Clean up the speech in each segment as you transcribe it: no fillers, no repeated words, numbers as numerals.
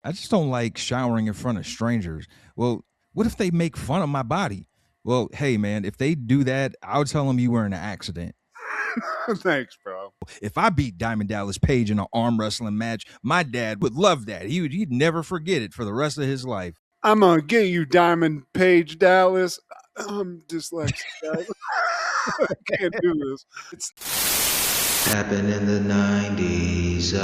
I just don't like showering in front of strangers. Well, what if they make fun of my body? Well, hey man, if they do that, I'll tell them you were in an accident. Thanks, bro. If I beat Diamond Dallas Page in an arm wrestling match, my dad would love that. He'd never forget it for the rest of his life. I'm gonna get you, Diamond Page Dallas. I'm dyslexic, guys. I can't do this. It's happened in the 90s.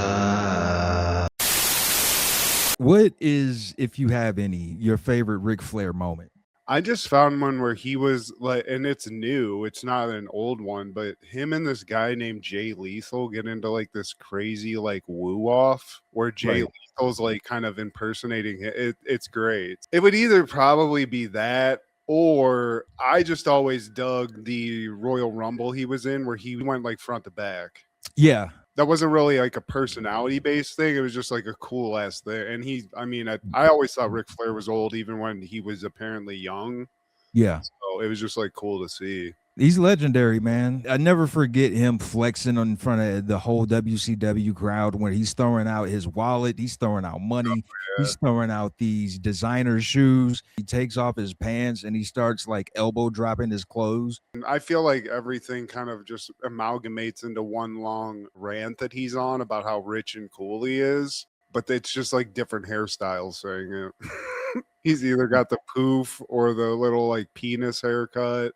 What is, if you have any, your favorite Ric Flair moment? I just found one where he was like, and it's new, it's not an old one, but him and this guy named Jay Lethal get into like this crazy like woo off where Jay Lethal's like kind of impersonating it. It's great. It would either probably be that, or I just always dug the Royal Rumble he was in where he went like front to back. Yeah. That wasn't really like a personality based thing. It was just like a cool ass thing. And I always thought Ric Flair was old even when he was apparently young. Yeah. So it was just like cool to see. He's legendary, man. I never forget him flexing in front of the whole WCW crowd when he's throwing out his wallet, he's throwing out money, he's throwing out these designer shoes. He takes off his pants and he starts like elbow dropping his clothes. I feel like everything kind of just amalgamates into one long rant that he's on about how rich and cool he is, but it's just like different hairstyles saying it. He's either got the poof or the little like penis haircut.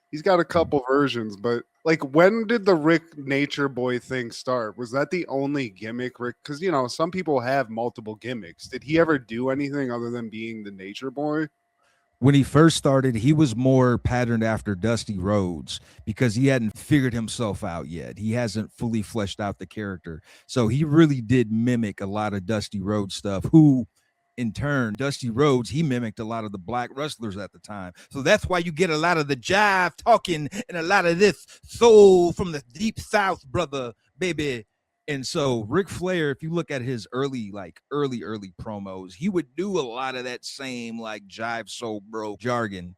He's got a couple versions, but like, when did the Rick Nature Boy thing start? Was that the only gimmick, Rick? Because, you know, some people have multiple gimmicks. Did he ever do anything other than being the Nature Boy? When he first started, he was more patterned after Dusty Rhodes because he hadn't figured himself out yet. He hasn't fully fleshed out the character. So he really did mimic a lot of Dusty Rhodes stuff, who in turn, Dusty Rhodes, he mimicked a lot of the black wrestlers at the time. So that's why you get a lot of the jive talking and a lot of this soul from the deep south, brother, baby. And so Ric Flair, if you look at his early promos, he would do a lot of that same like jive soul bro jargon.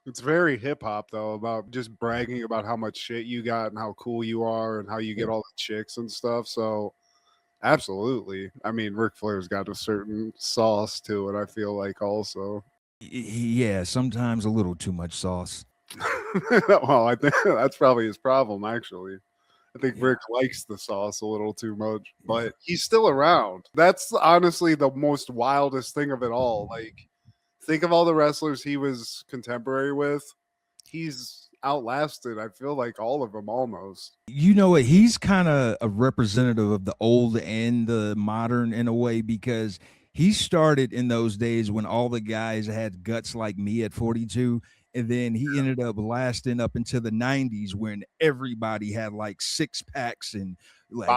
It's very hip hop though, about just bragging about how much shit you got and how cool you are and how you get all the chicks and stuff. So absolutely. I mean, Ric Flair's got a certain sauce to it, I feel like, also. Yeah, sometimes a little too much sauce. Well, I think that's probably his problem, actually. I think Rick likes the sauce a little too much, but he's still around. That's honestly the most wildest thing of it all. Like, think of all the wrestlers he was contemporary with. He's outlasted, I feel like, all of them almost. You know what? He's kind of a representative of the old and the modern in a way, because he started in those days when all the guys had guts like me at 42. And then he ended up lasting up into the 90s when everybody had like six packs and like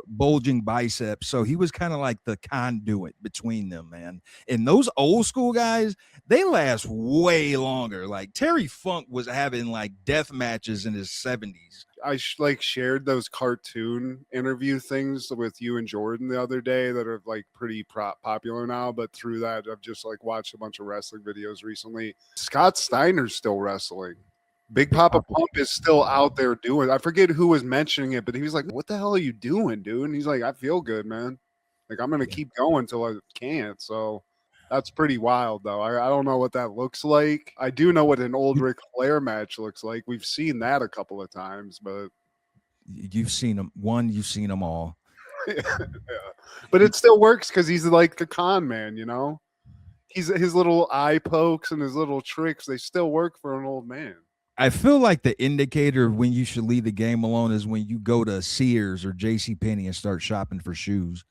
bulging biceps. So he was kind of like the conduit between them, man. And those old school guys, they last way longer. Like Terry Funk was having like death matches in his 70s. I shared those cartoon interview things with you and Jordan the other day that are like pretty popular now, but through that I've just like watched a bunch of wrestling videos recently. Scott Steiner's still wrestling. Big Papa Pump is still out there doing. I forget who was mentioning it, but he was like, "What the hell are you doing, dude?" And he's like, "I feel good, man. Like I'm gonna keep going till I can't." So that's pretty wild, though. I don't know what that looks like. I do know what an old Ric Flair match looks like. We've seen that a couple of times, but you've seen them. You've seen them all. Yeah. But it still works because he's like a con man, you know. His little eye pokes and his little tricks. They still work for an old man. I feel like the indicator of when you should leave the game alone is when you go to Sears or JCPenney and start shopping for shoes.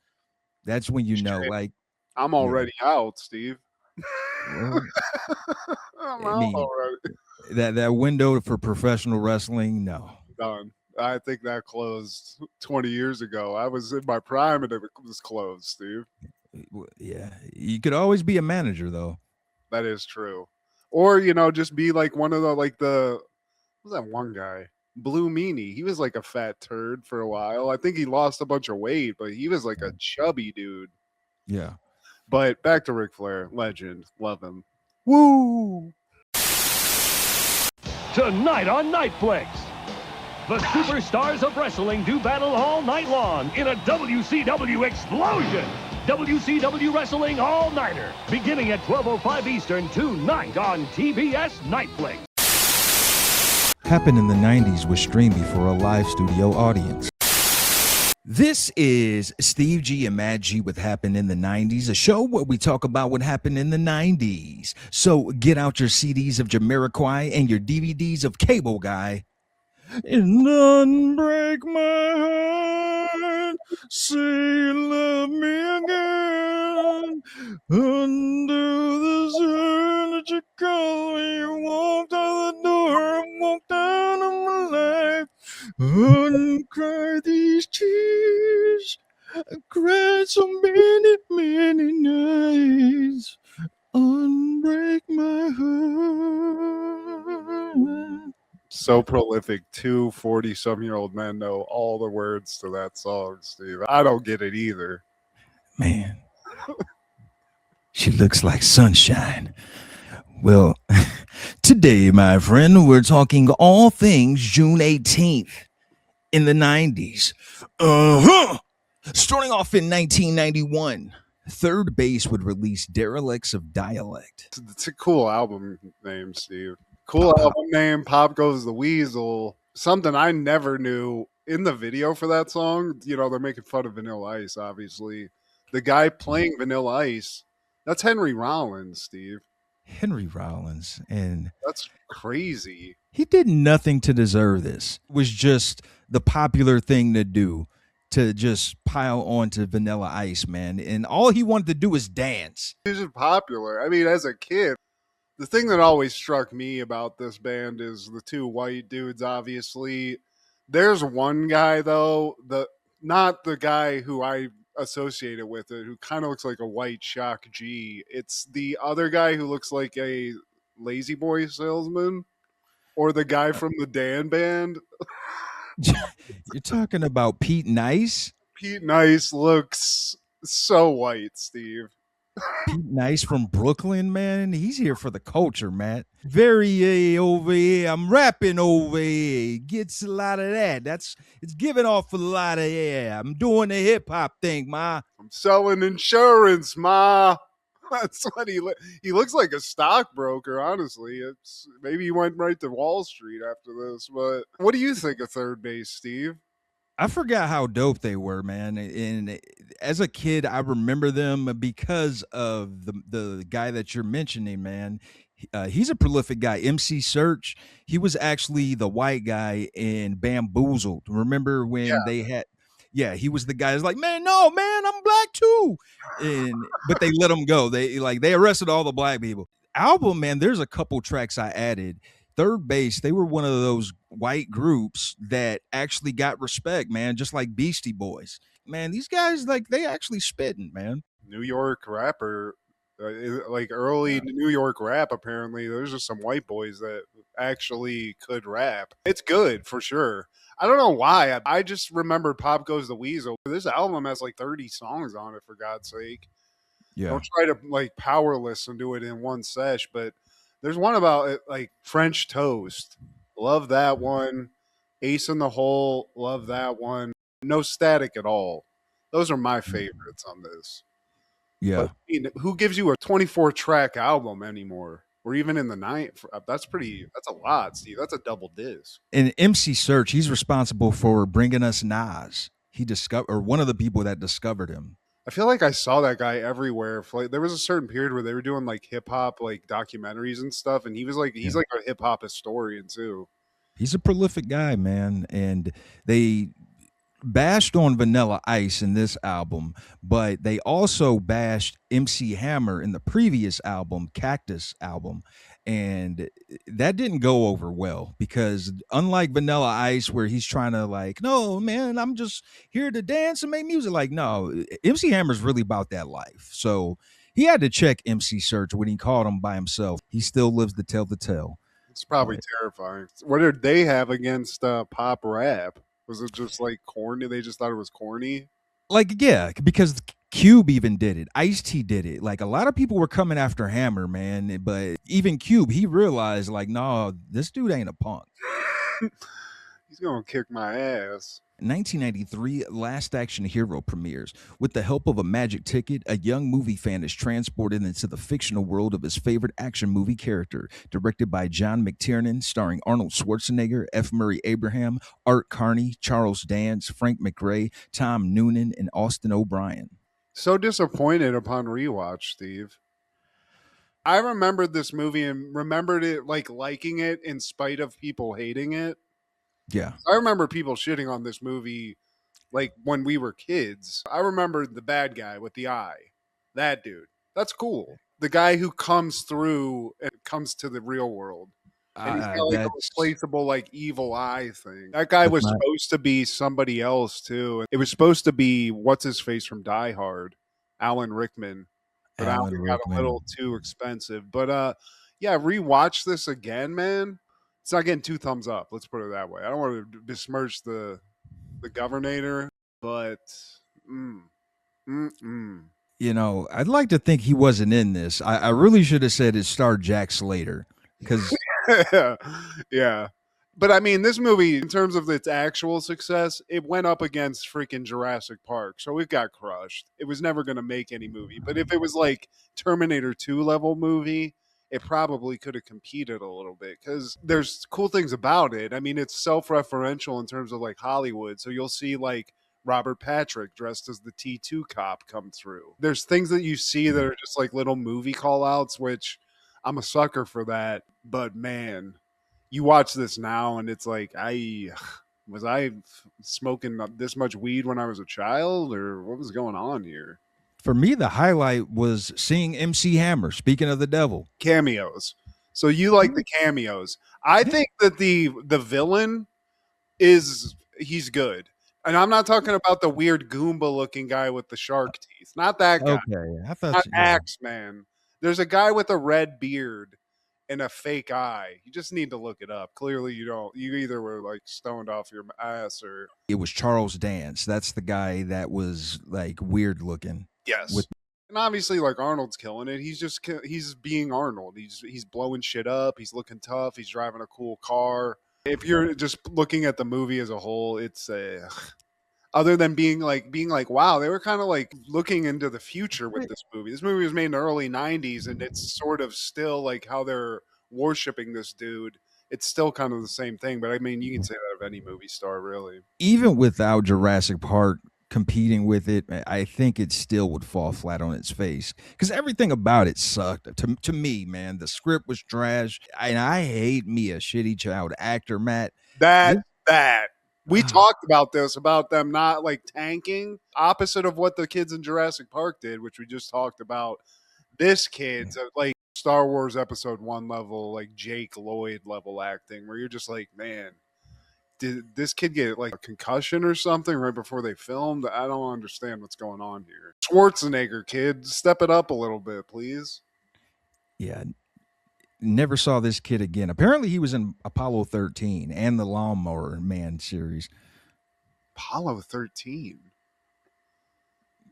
That's when you know, like, I'm already out, Steve. Well, I'm out already. That window for professional wrestling, no. Done. I think that closed 20 years ago. I was in my prime and it was closed, Steve. Yeah. You could always be a manager, though. That is true. Or, you know, just be like one of the, like the, what was that one guy? Blue Meanie. He was like a fat turd for a while. I think he lost a bunch of weight, but he was like a chubby dude. Yeah. But back to Ric Flair. Legend. Love him. Woo! Tonight on Nightflix, the superstars of wrestling do battle all night long in a WCW explosion. WCW Wrestling All-Nighter, beginning at 12:05 Eastern tonight on TBS Nightflix. Happened in the 90s was streamed before a live studio audience. This is Steve G and Matt G with Happened in the 90s, a show where we talk about what happened in the 90s. So get out your CDs of Jamiroquai and your DVDs of Cable Guy. And unbreak my heart, say you love me again. Under the sun that you call me, you walked out the door, I walked out of my life. Uncry these tears, I cried so many, many nights. Unbreak my heart. So prolific. 40-some-year-old men know all the words to that song, Steve. I don't get it either. Man, she looks like sunshine. Well, today, my friend, we're talking all things June 18th in the 90s. Starting off in 1991, Third Base would release Derelicts of Dialect. It's a cool album name, Steve. Cool album name, Pop Goes the Weasel. Something I never knew in the video for that song. You know, they're making fun of Vanilla Ice, obviously. The guy playing Vanilla Ice, that's Henry Rollins, Steve. Henry Rollins. And that's crazy. He did nothing to deserve this. It was just the popular thing to do, to just pile onto Vanilla Ice, man. And all he wanted to do was dance. He's just popular. I mean, as a kid, the thing that always struck me about this band is the two white dudes, obviously. There's one guy, though, not the guy who I associated with it, who kind of looks like a white Shock G. It's the other guy who looks like a Lazy Boy salesman, or the guy from the Dan Band. You're talking about Pete Nice? Pete Nice looks so white, Steve. Pete Nice from Brooklyn, man. He's here for the culture, Matt. Very over here. I'm rapping over here. Gets a lot of that. It's giving off a lot of I'm doing the hip hop thing, ma. I'm selling insurance, ma. That's what he looks like, a stockbroker, honestly. Maybe he went right to Wall Street after this. But what do you think of Third Base, Steve? I forgot how dope they were, man. And as a kid, I remember them because of the guy that you're mentioning, man. He's a prolific guy. MC Search. He was actually the white guy in Bamboozled. Remember when they had? Yeah, he was the guy who's like, man, no, man, I'm black too. But they let him go. They arrested all the black people. Album, man, there's a couple tracks I added. Third Base, they were one of those white groups that actually got respect, man, just like Beastie Boys. Man, these guys, they actually spitting, man. New York rapper, early New York rap, apparently. There's just some white boys that actually could rap. It's good, for sure. I don't know why. I just remember Pop Goes the Weasel. This album has 30 songs on it, for God's sake. Yeah. Don't try to power list and do it in one sesh, but there's one about it, French Toast. Love that one. Ace in the Hole. Love that one. No Static at All. Those are my favorites on this. Yeah. But, who gives you a 24-track album anymore? Or even in the night? That's a lot, Steve. That's a double disc. And MC Search, he's responsible for bringing us Nas. He discovered, one of the people that discovered him. I feel like I saw that guy everywhere. There was a certain period where they were doing hip hop documentaries and stuff, and he was he's a hip hop historian too. He's a prolific guy, man, and they bashed on Vanilla Ice in this album, but they also bashed MC Hammer in the previous album, Cactus album, and that didn't go over well because unlike Vanilla Ice, where he's trying to no, man, I'm just here to dance and make music. No, MC Hammer's really about that life. So he had to check MC Search when he called him by himself. He still lives to tell the tale. It's probably terrifying. What did they have against pop rap? Was it just corny? They just thought it was corny? Yeah, because Cube even did it. Ice-T did it. A lot of people were coming after Hammer, man. But even Cube, he realized, no, this dude ain't a punk. He's gonna kick my ass. 1993, Last Action Hero premieres. With the help of a magic ticket, a young movie fan is transported into the fictional world of his favorite action movie character. Directed by John McTiernan, starring Arnold Schwarzenegger, F. Murray Abraham, Art Carney, Charles Dance, Frank McRae, Tom Noonan, and Austin O'Brien. So disappointed upon rewatch, Steve. I remembered this movie and remembered it like liking it in spite of people hating it. Yeah. I remember people shitting on this movie like when we were kids. I remember the bad guy with the eye. That dude. That's cool. The guy who comes through and comes to the real world. And he's got like a replaceable like evil eye thing. That guy was supposed to be somebody else too. It was supposed to be what's his face from Die Hard, Alan Rickman. But Alan got a little too expensive. But yeah, rewatch this again, man. It's not getting 2 thumbs up. Let's put it that way. I don't want to besmirch the governor, but you know, I'd like to think he wasn't in this. I really should have said it starred Jack Slater because yeah. But I mean, this movie, in terms of its actual success, it went up against freaking Jurassic Park. So it got crushed. It was never going to make any movie. But if it was like Terminator 2 level movie, it probably could have competed a little bit because there's cool things about it. I mean, it's self-referential in terms of like Hollywood. So you'll see like Robert Patrick dressed as the T2 cop come through. There's things that you see that are just like little movie call outs, which I'm a sucker for that. But man, you watch this now and it's like, was I smoking this much weed when I was a child, or what was going on here? For me, the highlight was seeing MC Hammer, speaking of the devil. Cameos. So you like the cameos. I think that the villain he's good. And I'm not talking about the weird Goomba looking guy with the shark teeth. Not that guy. Okay. I thought Not Axeman. There's a guy with a red beard and a fake eye. You just need to look it up. Clearly you don't. You either were like stoned off your ass or it was Charles Dance. That's the guy that was like weird looking. Yes. And obviously like Arnold's killing it. He's being Arnold. He's blowing shit up. He's looking tough. He's driving a cool car. If you're just looking at the movie as a whole, it's other than being like, wow, they were kind of like looking into the future with this movie. This movie was made in the early 90s, and it's sort of still like how they're worshiping this dude. It's still kind of the same thing, but I mean, you can say that of any movie star, really. Even without Jurassic Park competing with it, I think it still would fall flat on its face because everything about it sucked. To me, man, the script was trash, and I hate me a shitty child actor, Matt. We talked about this, about them not like tanking, opposite of what the kids in Jurassic Park did, which we just talked about. This kid's like Star Wars Episode 1 level, like Jake Lloyd level acting, where you're just like, man, did this kid get like a concussion or something right before they filmed? I don't understand what's going on here. Schwarzenegger, kid, step it up a little bit, please. Yeah. Never saw this kid again. Apparently he was in Apollo 13 and the Lawnmower Man series. Apollo 13?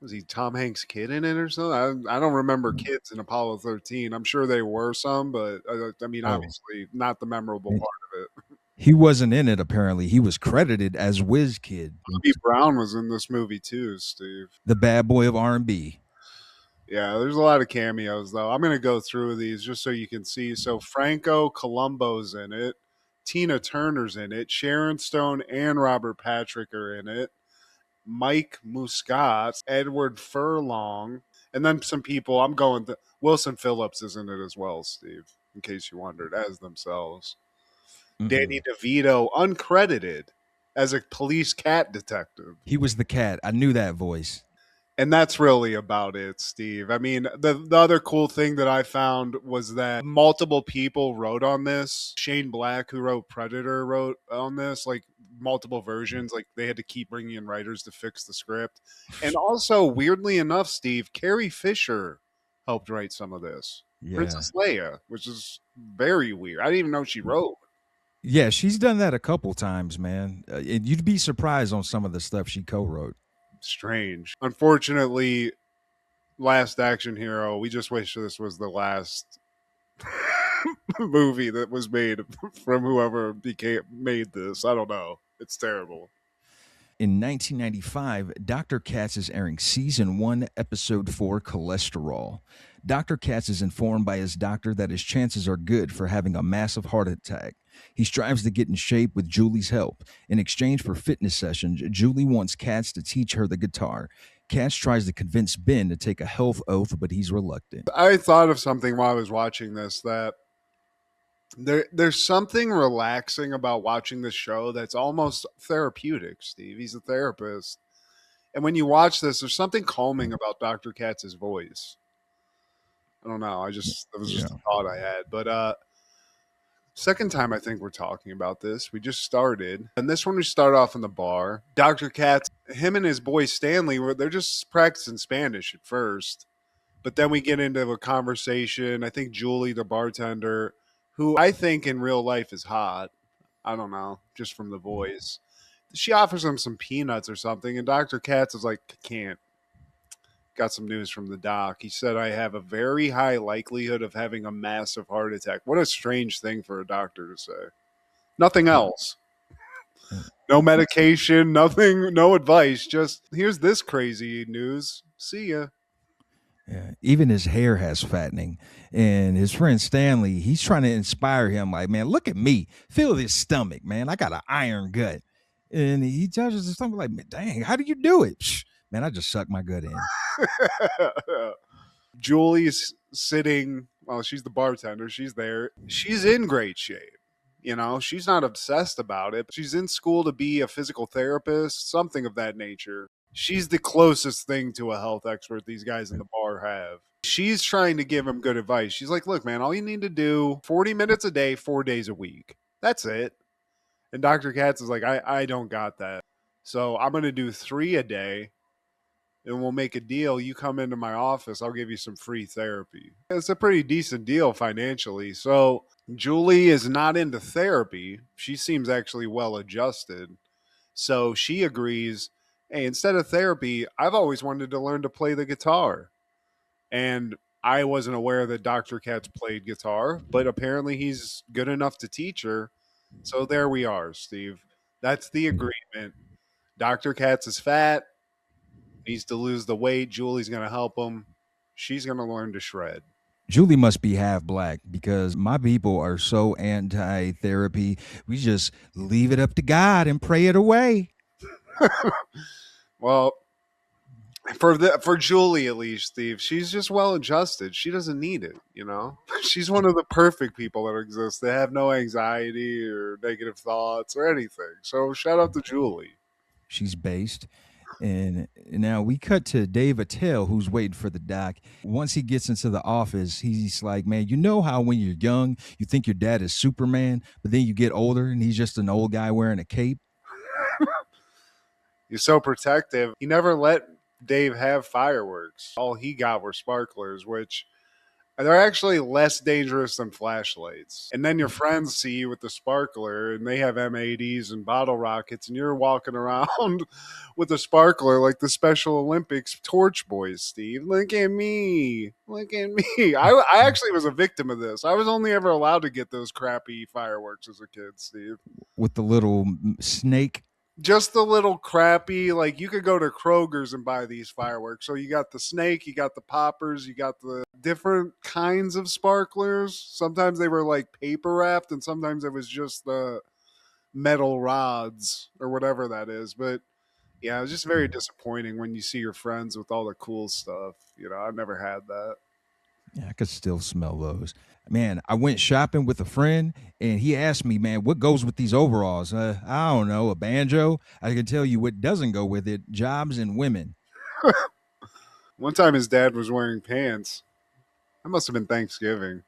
Was he Tom Hanks' kid in it or something? I don't remember kids in Apollo 13. I'm sure they were some, but I mean, obviously not the memorable part of it. He wasn't in it, apparently. He was credited as Whiz Kid. Bobby Brown was in this movie too, Steve. The bad boy of R&B. Yeah, there's a lot of cameos, though. I'm going to go through these just so you can see. So Franco Columbo's in it. Tina Turner's in it. Sharon Stone and Robert Patrick are in it. Mike Muscat, Edward Furlong, and then some people. Wilson Phillips is in it as well, Steve, in case you wondered, as themselves. Mm-hmm. Danny DeVito, uncredited, as a police cat detective. He was the cat. I knew that voice. And that's really about it, Steve. I mean, the other cool thing that I found was that multiple people wrote on this. Shane Black, who wrote Predator, wrote on this, like multiple versions. Like they had to keep bringing in writers to fix the script. And also, weirdly enough, Steve, Carrie Fisher helped write some of this. Yeah. Princess Leia, which is very weird. I didn't even know she wrote. Yeah, she's done that a couple times, man. And you'd be surprised on some of the stuff she co-wrote. Strange. Unfortunately, Last Action Hero, we just wish this was the last movie that was made from whoever made this. I don't know. It's terrible. In 1995, Dr. Katz is airing Season 1, Episode 4, Cholesterol. Dr. Katz is informed by his doctor that his chances are good for having a massive heart attack. He strives to get in shape with Julie's help. In exchange for fitness sessions, Julie wants Katz to teach her the guitar. Katz tries to convince Ben to take a health oath, but he's reluctant. I thought of something while I was watching this, that there's something relaxing about watching this show that's almost therapeutic, Steve. He's a therapist. And when you watch this, there's something calming about Dr. Katz's voice. I don't know. That was just a thought I had. But second time I think we're talking about this. We just started. And this one we start off in the bar. Dr. Katz, him and his boy Stanley, they're just practicing Spanish at first. But then we get into a conversation. I think Julie, the bartender, who I think in real life is hot. I don't know, just from the voice. She offers him some peanuts or something, and Dr. Katz is like, can't. Got some news from the doc. He said, I have a very high likelihood of having a massive heart attack. What a strange thing for a doctor to say. Nothing else. No medication, nothing, no advice. Just, here's this crazy news. See ya. Yeah, even his hair has fattening. And his friend Stanley, he's trying to inspire him like, man, look at me. Feel this stomach, man. I got an iron gut. And he judges his stomach like, dang, how do you do it? Psh, man, I just suck my gut in. Julie's sitting, well, she's the bartender. She's there. She's in great shape. You know, she's not obsessed about it. She's in school to be a physical therapist, something of that nature. She's the closest thing to a health expert these guys in the bar have. She's trying to give him good advice. She's like, look, man, all you need to do 40 minutes a day, 4 days a week. That's it. And Dr. Katz is like, I don't got that. So I'm going to do 3 a day and we'll make a deal. You come into my office, I'll give you some free therapy. It's a pretty decent deal financially. So Julie is not into therapy. She seems actually well adjusted. So she agrees, hey, instead of therapy, I've always wanted to learn to play the guitar. And I wasn't aware that Dr. Katz played guitar, but apparently he's good enough to teach her. So there we are, Steve. That's the agreement. Dr. Katz is fat, needs to lose the weight. Julie's going to help him. She's going to learn to shred. Julie must be half black because my people are so anti-therapy. We just leave it up to God and pray it away. Well, for Julie at least, Steve, she's just well adjusted. She doesn't need it, you know? She's one of the perfect people that exist. They have no anxiety or negative thoughts or anything. So shout out to Julie. She's based. And now we cut to Dave Attell, who's waiting for the doc. Once he gets into the office, he's like, man, you know how when you're young, you think your dad is Superman, but then you get older and he's just an old guy wearing a cape? He's so protective. He never let Dave have fireworks. All he got were sparklers, which they're actually less dangerous than flashlights. And then your friends see you with the sparkler and they have M80s and bottle rockets and you're walking around with a sparkler like the Special Olympics torch boys, Steve. Look at me. Look at me. I actually was a victim of this. I was only ever allowed to get those crappy fireworks as a kid, Steve. With the little snake? Just the little crappy, like you could go to Kroger's and buy these fireworks. So you got the snake, you got the poppers, you got the different kinds of sparklers. Sometimes they were like paper wrapped and sometimes it was just the metal rods or whatever that is. But yeah, it was just very disappointing when you see your friends with all the cool stuff. You know, I've never had that. Yeah, I could still smell those. Man, I went shopping with a friend and he asked me, man, what goes with these overalls? I don't know, a banjo? I can tell you what doesn't go with it, jobs and women. One time his dad was wearing pants. That must have been Thanksgiving.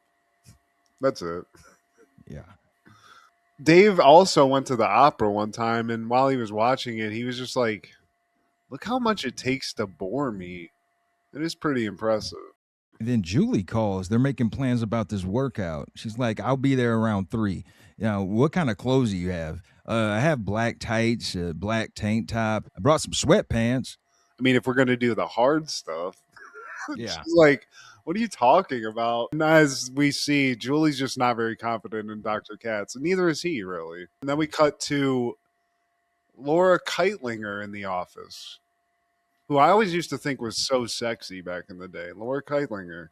That's it. Yeah. Dave also went to the opera one time, and while he was watching it, he was just like, look how much it takes to bore me. It is pretty impressive. And then Julie calls. They're making plans about this workout. She's like, I'll be there around 3. You know, what kind of clothes do you have? I have black tights, black tank top. I brought some sweatpants. I mean, if we're going to do the hard stuff. Yeah. She's like, what are you talking about? And as we see, Julie's just not very confident in Dr. Katz, and neither is he, really. And then we cut to Laura Keitlinger in The Office, who I always used to think was so sexy back in the day. Laura Keitlinger.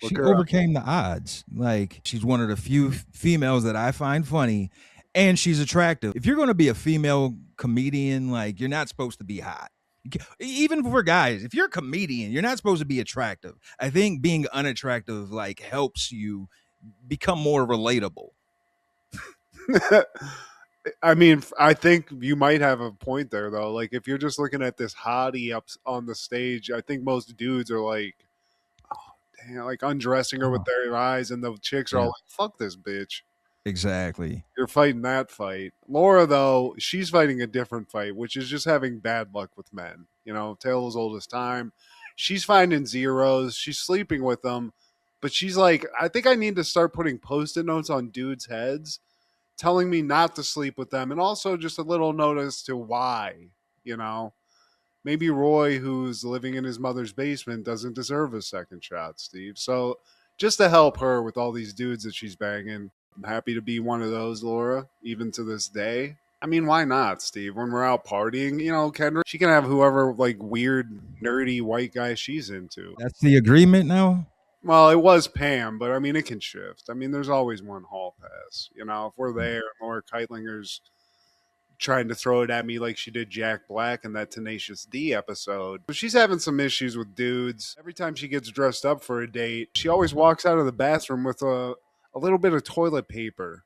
Look She her up. overcame the odds. Like, she's one of the few females that I find funny, and she's attractive. If you're going to be a female comedian, like, you're not supposed to be hot. Even for guys, if you're a comedian, you're not supposed to be attractive. I think being unattractive like helps you become more relatable. I mean, I think you might have a point there, though. Like, if you're just looking at this hottie up on the stage, I think most dudes are like, oh, damn, like undressing her with their eyes, and the chicks are all Yeah. like, fuck this bitch. Exactly. You're fighting that fight. Laura, though, she's fighting a different fight, which is just having bad luck with men. You know, tale as old as time. She's finding zeros. She's sleeping with them. But she's like, I think I need to start putting post-it notes on dudes' heads telling me not to sleep with them, and also just a little notice to why, you know. Maybe Roy, who's living in his mother's basement, doesn't deserve a second shot, Steve. So just to help her with all these dudes that she's banging, I'm happy to be one of those, Laura, even to this day. I mean, why not, Steve? When we're out partying, you know, Kendra, she can have whoever, like, weird, nerdy white guy she's into. That's the agreement now? Well, it was Pam, but I mean, it can shift. I mean, there's always one hall pass. You know, if we're there, Laura Keitlinger's trying to throw it at me like she did Jack Black in that Tenacious D episode. But she's having some issues with dudes. Every time she gets dressed up for a date, she always walks out of the bathroom with a little bit of toilet paper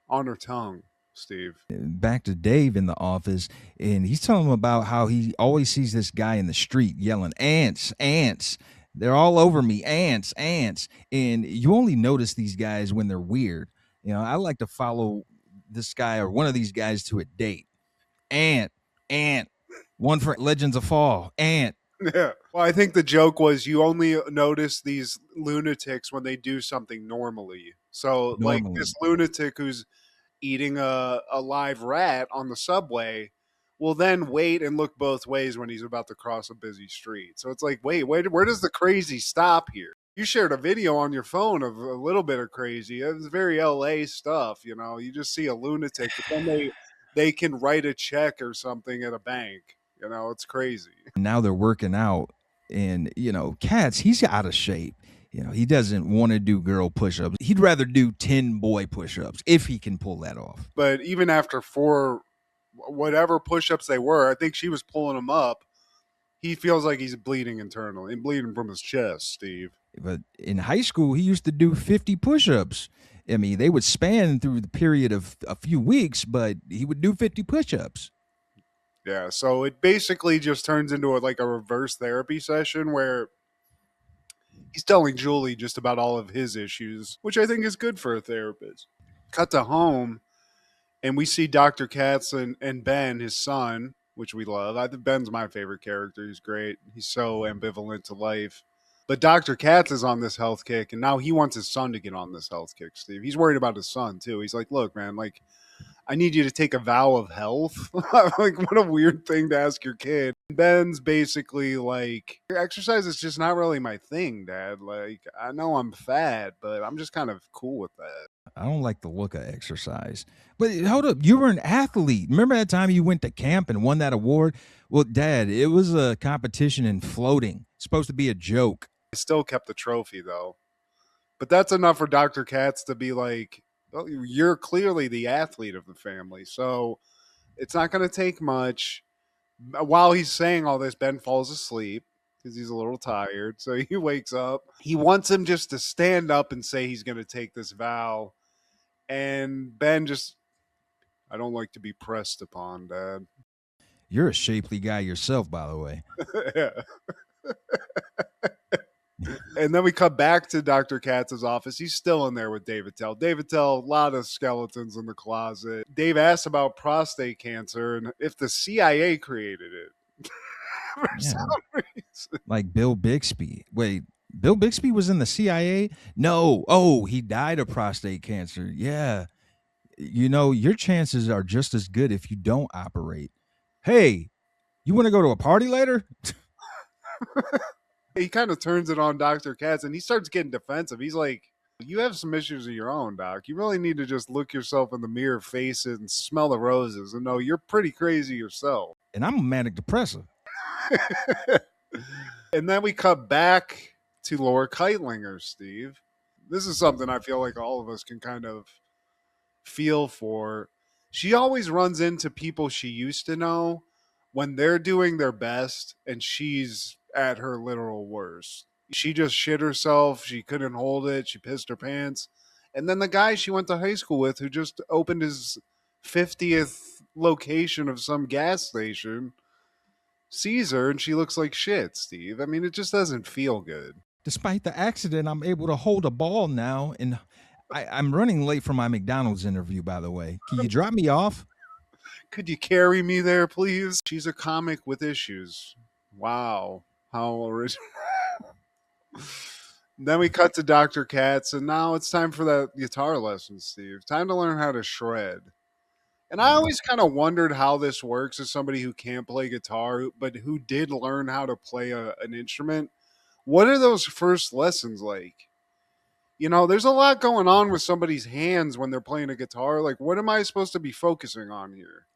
on her tongue, Steve. Back to Dave in the office, and he's telling him about how he always sees this guy in the street yelling, ants, ants. They're all over me, ants, ants. And you only notice these guys when they're weird. You know, I like to follow this guy or one of these guys to a date. Ant, ant. One for Legends of Fall, ant. Yeah. Well, I think the joke was you only notice these lunatics when they do something normally. So, like Normally. this lunatic who's eating a live rat on the subway will then wait and look both ways when he's about to cross a busy street. So it's like, wait, where does the crazy stop here? You shared a video on your phone of a little bit of crazy. It was very LA stuff, you know. You just see a lunatic, but then they can write a check or something at a bank. You know, it's crazy. Now they're working out, and you know, Katz, he's out of shape. You know, he doesn't want to do girl push-ups. He'd rather do 10 boy push-ups if he can pull that off. But even after 4 whatever push-ups they were, I think she was pulling them up. He feels like he's bleeding internally and bleeding from his chest, Steve. But in high school, he used to do 50 push-ups. I mean, they would span through the period of a few weeks, but he would do 50 push-ups. Yeah, so it basically just turns into like a reverse therapy session where he's telling Julie just about all of his issues, which I think is good for a therapist. Cut to home, and we see Dr. Katz and Ben, his son, which we love. I think Ben's my favorite character. He's great. He's so ambivalent to life. But Dr. Katz is on this health kick, and now he wants his son to get on this health kick, Steve. He's worried about his son, too. He's like, look, man, like, I need you to take a vow of health. Like, what a weird thing to ask your kid. Ben's basically like, exercise is just not really my thing, Dad. Like, I know I'm fat, but I'm just kind of cool with that. I don't like the look of exercise. But hold up, you were an athlete. Remember that time you went to camp and won that award? Well, Dad, it was a competition in floating. It's supposed to be a joke. I still kept the trophy, though. But that's enough for Dr. Katz to be like, well, you're clearly the athlete of the family, so it's not going to take much. While he's saying all this, Ben falls asleep because he's a little tired. So he wakes up. He wants him just to stand up and say he's going to take this vow. And Ben just, I don't like to be pressed upon, Dad. You're a shapely guy yourself, by the way. Yeah. And then we come back to Dr. Katz's office. He's still in there with David Tell. David Tell, a lot of skeletons in the closet. Dave asks about prostate cancer and if the CIA created it. For some reason. Like Bill Bixby. Wait, Bill Bixby was in the CIA? No. Oh, he died of prostate cancer. Yeah. You know, your chances are just as good if you don't operate. Hey, you want to go to a party later? He kind of turns it on Dr. Katz and he starts getting defensive. He's like, You have some issues of your own, Doc. You really need to just look yourself in the mirror, face it, and smell the roses and know you're pretty crazy yourself. And I'm a manic depressor. And then we cut back to Laura Keitlinger, Steve. This is something I feel like all of us can kind of feel for. She always runs into people she used to know when they're doing their best and she's at her literal worst. She just shit herself. She couldn't hold it. She pissed her pants. And then the guy she went to high school with, who just opened his 50th location of some gas station, sees her and she looks like shit, Steve. I mean, it just doesn't feel good. Despite the accident, I'm able to hold a ball now, and I'm running late for my McDonald's interview, by the way. Can you drop me off? Could you carry me there, please? She's a comic with issues. Wow. How original. Then we cut to Dr. Katz, and now it's time for that guitar lesson, Steve. Time to learn how to shred. And I always kind of wondered how this works as somebody who can't play guitar, but who did learn how to play an instrument. What are those first lessons like? You know, there's a lot going on with somebody's hands when they're playing a guitar. Like, what am I supposed to be focusing on here?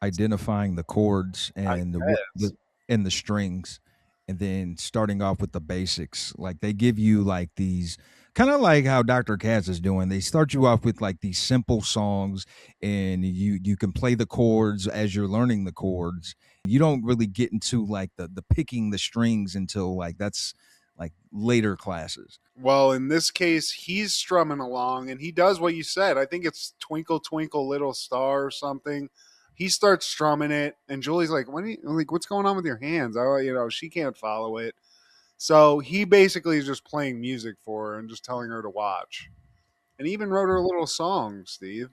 Identifying the chords and the strings, and then starting off with the basics. Like, they give you like these, kind of like how Dr. Katz is doing. They start you off with like these simple songs, and you can play the chords as you're learning the chords. You don't really get into like the picking the strings until like that's like later classes. Well, in this case, he's strumming along, and he does what you said. I think it's Twinkle Twinkle Little Star or something. He starts strumming it, and Julie's like, what's going on with your hands? She can't follow it. So he basically is just playing music for her and just telling her to watch. And he even wrote her a little song, Steve.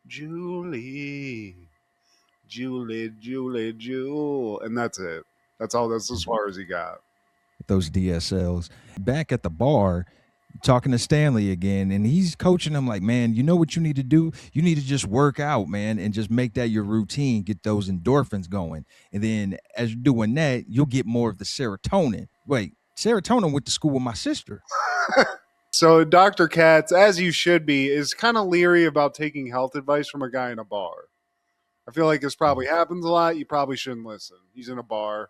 Julie, Julie, Julie, Jewel. And that's it. That's as far as he got. Those DSLs. Back at the bar, talking to Stanley again, and he's coaching him like, man, you know what you need to do? You need to just work out, man, and just make that your routine, get those endorphins going. And then as you're doing that, you'll get more of the serotonin. Wait, serotonin went to school with my sister. So Dr. Katz, as you should be, is kind of leery about taking health advice from a guy in a bar. I feel like this probably happens a lot. You probably shouldn't listen. He's in a bar.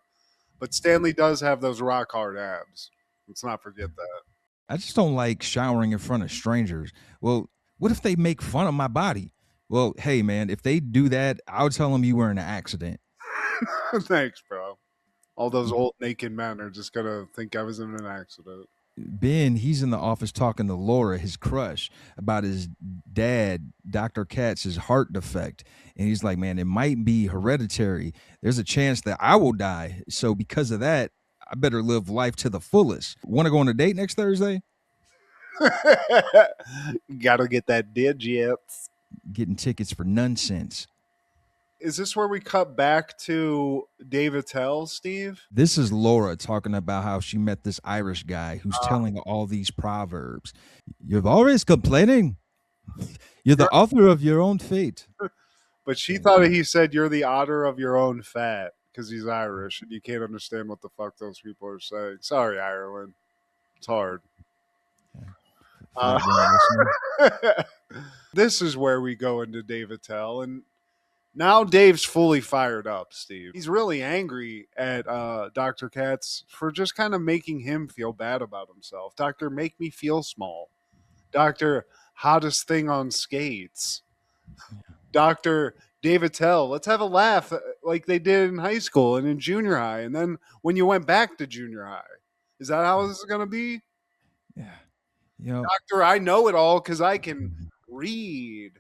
But Stanley does have those rock hard abs. Let's not forget that. I just don't like showering in front of strangers. Well, what if they make fun of my body? Well, hey, man, if they do that, I'll tell them you were in an accident. Thanks, bro. All those old naked men are just going to think I was in an accident. Ben, he's in the office talking to Laura, his crush, about his dad, Dr. Katz's heart defect. And he's like, man, it might be hereditary. There's a chance that I will die. So because of that, I better live life to the fullest. Want to go on a date next Thursday? Gotta get that digits. Getting tickets for nonsense. Is this where we cut back to Dave Attell, Steve? This is Laura talking about how she met this Irish guy who's telling all these proverbs. You're always complaining. You're the author of your own fate. But she thought he said you're the otter of your own fat because he's Irish and you can't understand what the fuck those people are saying. Sorry, Ireland. It's hard. This is where we go into Dave Attell, and now Dave's fully fired up, Steve. He's really angry at Dr. Katz for just kind of making him feel bad about himself. Doctor, make me feel small. Doctor, hottest thing on skates. Dr. Dave Attell, let's have a laugh like they did in high school and in junior high. And then when you went back to junior high, is that how this is going to be? Yeah. You know, Doctor, I know it all because I can read.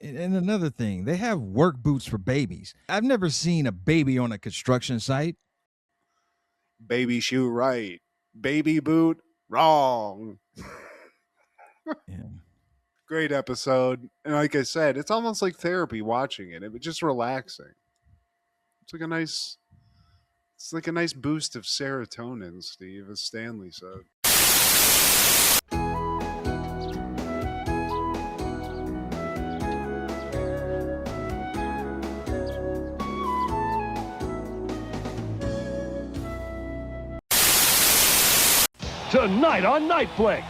And another thing, they have work boots for babies. I've never seen a baby on a construction site. Baby shoe right. Baby boot wrong. Yeah. Great episode. And like I said, it's almost like therapy watching it. It's just relaxing. It's like a nice boost of serotonin, Steve, as Stanley said. Tonight on Nightflix,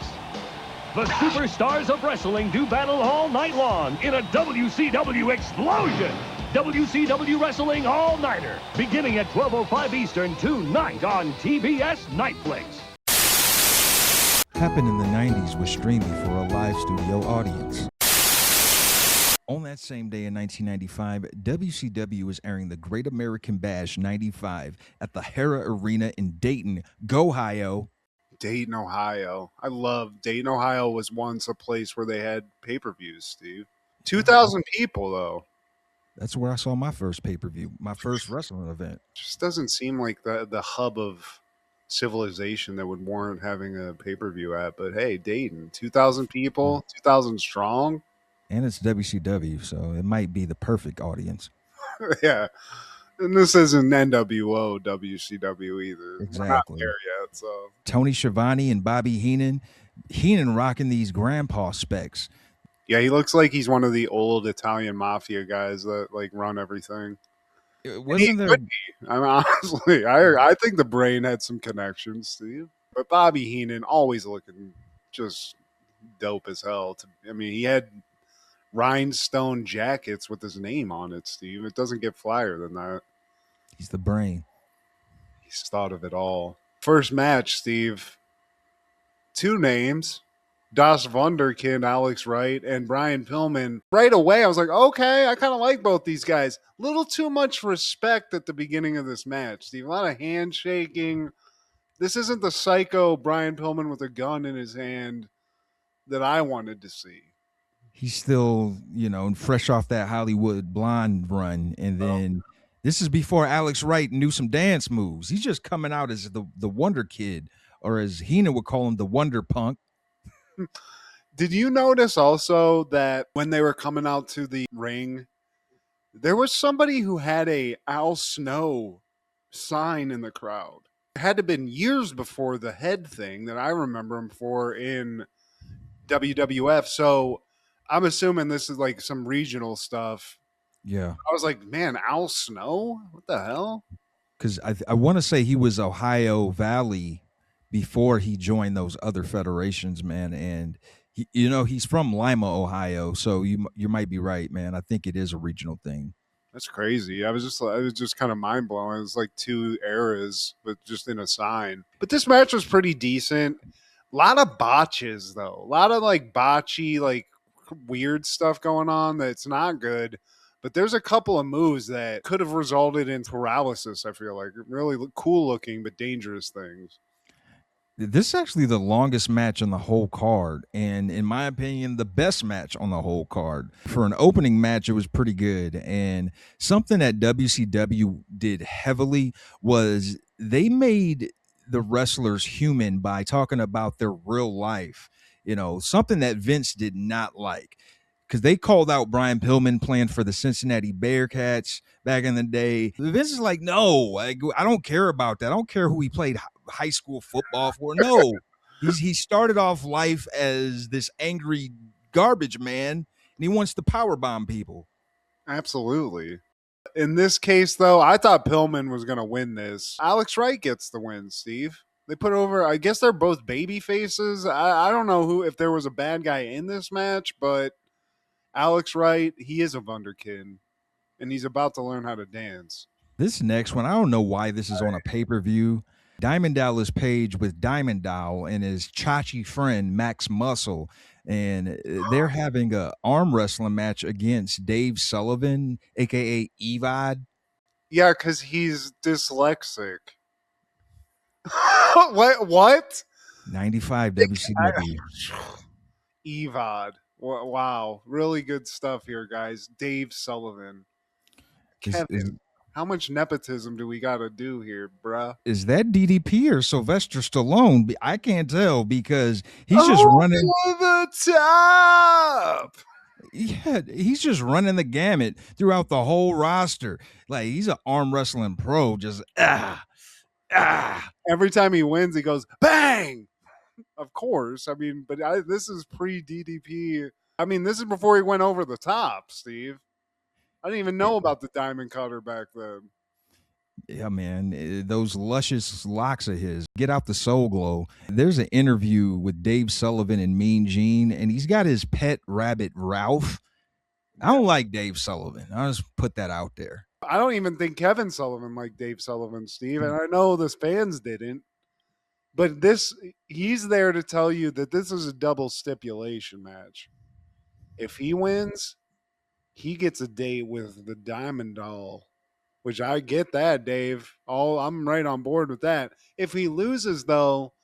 The superstars of wrestling do battle all night long in a WCW explosion. WCW Wrestling All-Nighter, beginning at 12:05 Eastern tonight on TBS Nightflix. Happened in the 90s was streaming for a live studio audience. On that same day in 1995, WCW was airing the Great American Bash 95 at the Hara Arena in Dayton, Ohio. Dayton, Ohio. I love Dayton, Ohio was once a place where they had pay-per-views, Steve. 2,000 people, though. That's where I saw my first pay-per-view, my first wrestling event. Just doesn't seem like the hub of civilization that would warrant having a pay-per-view at. But hey, Dayton, 2,000 people, 2,000 strong. And it's WCW, so it might be the perfect audience. Yeah. And this isn't NWO WCW either. Exactly. We're not there yet, so. Tony Schiavone and Bobby Heenan. Heenan rocking these grandpa specs. Yeah, he looks like he's one of the old Italian mafia guys that like run everything. Wasn't there? I mean, honestly, I think the brain had some connections, Steve. But Bobby Heenan always looking just dope as hell. I mean, he had rhinestone jackets with his name on it, Steve. It doesn't get flyer than that. He's the brain. He's thought of it all. First match, Steve. 2 names. Das Wunderkind, Alex Wright, and Brian Pillman. Right away, I was like, okay, I kind of like both these guys. Little too much respect at the beginning of this match, Steve. A lot of handshaking. This isn't the psycho Brian Pillman with a gun in his hand that I wanted to see. He's still, fresh off that Hollywood Blonde run. And then this is before Alex Wright knew some dance moves. He's just coming out as the Wonder Kid, or as Heenan would call him, the Wonder Punk. Did you notice also that when they were coming out to the ring, there was somebody who had a Al Snow sign in the crowd? It had to have been years before the head thing that I remember him for in WWF. So I'm assuming this is like some regional stuff. Yeah. I was like, man, Al Snow? What the hell? Because I want to say he was Ohio Valley before he joined those other federations, man. And he's from Lima, Ohio, so you might be right, man. I think it is a regional thing. That's crazy. It was just kind of mind blowing. It was like 2 eras, but just in a sign. But this match was pretty decent. A lot of botches, though. A lot of like botchy, like weird stuff going on that's not good. But there's a couple of moves that could have resulted in paralysis. I feel like really cool looking but dangerous things. This is actually the longest match on the whole card, and in my opinion, the best match on the whole card. For an opening match, it was pretty good, and something that WCW did heavily was they made the wrestlers human by talking about their real life, something that Vince did not like. Because they called out Brian Pillman playing for the Cincinnati Bearcats back in the day. Vince is like, no, I don't care about that. I don't care who he played high school football for. No, he started off life as this angry garbage man, and he wants to powerbomb people. Absolutely. In this case, though, I thought Pillman was going to win this. Alex Wright gets the win, Steve. They put over, I guess they're both baby faces. I don't know if there was a bad guy in this match, but Alex Wright, he is a wunderkind, and he's about to learn how to dance. This next one, I don't know why this is on a pay-per-view. Diamond Dallas Page with Diamond Doll and his Chachi friend, Max Muscle, and they're having a arm wrestling match against Dave Sullivan, a.k.a. Evad. Yeah, because he's dyslexic. What? 95 WCW. Evad. Wow. Really good stuff here, guys. Dave Sullivan. Kevin, how much nepotism do we got to do here, bruh? Is that DDP or Sylvester Stallone? I can't tell because he's just running the top. Yeah, he's just running the gamut throughout the whole roster. Like, he's an arm wrestling pro. Just Every time he wins, he goes bang. Of course. I mean, but this is pre-DDP. I mean, this is before he went over the top, Steve. I didn't even know about the Diamond Cutter back then. Yeah, man, those luscious locks of his. Get out the Soul Glow. There's an interview with Dave Sullivan and Mean Gene, and he's got his pet rabbit, Ralph. I don't like Dave Sullivan. I'll just put that out there. I don't even think Kevin Sullivan liked Dave Sullivan, Steve, and I know the fans didn't. But he's there to tell you that this is a double stipulation match. If he wins, he gets a date with the Diamond Doll, which I get that, Dave. I'm right on board with that. If he loses, though,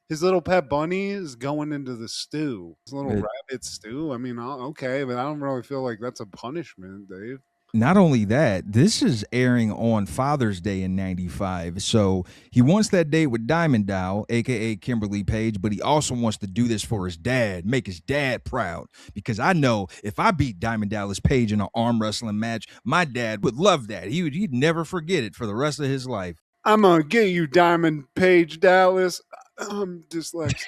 his little pet bunny is going into the stew. His little rabbit stew. I mean, okay, but I don't really feel like that's a punishment, Dave. Not only that, this is airing on Father's Day in 95. So he wants that date with Diamond Doll, aka Kimberly Page, but he also wants to do this for his dad, make his dad proud. Because I know if I beat Diamond Dallas Page in an arm wrestling match, my dad would love that. He'd never forget it for the rest of his life. I'm gonna get you, Diamond Page Dallas. I'm dyslexic.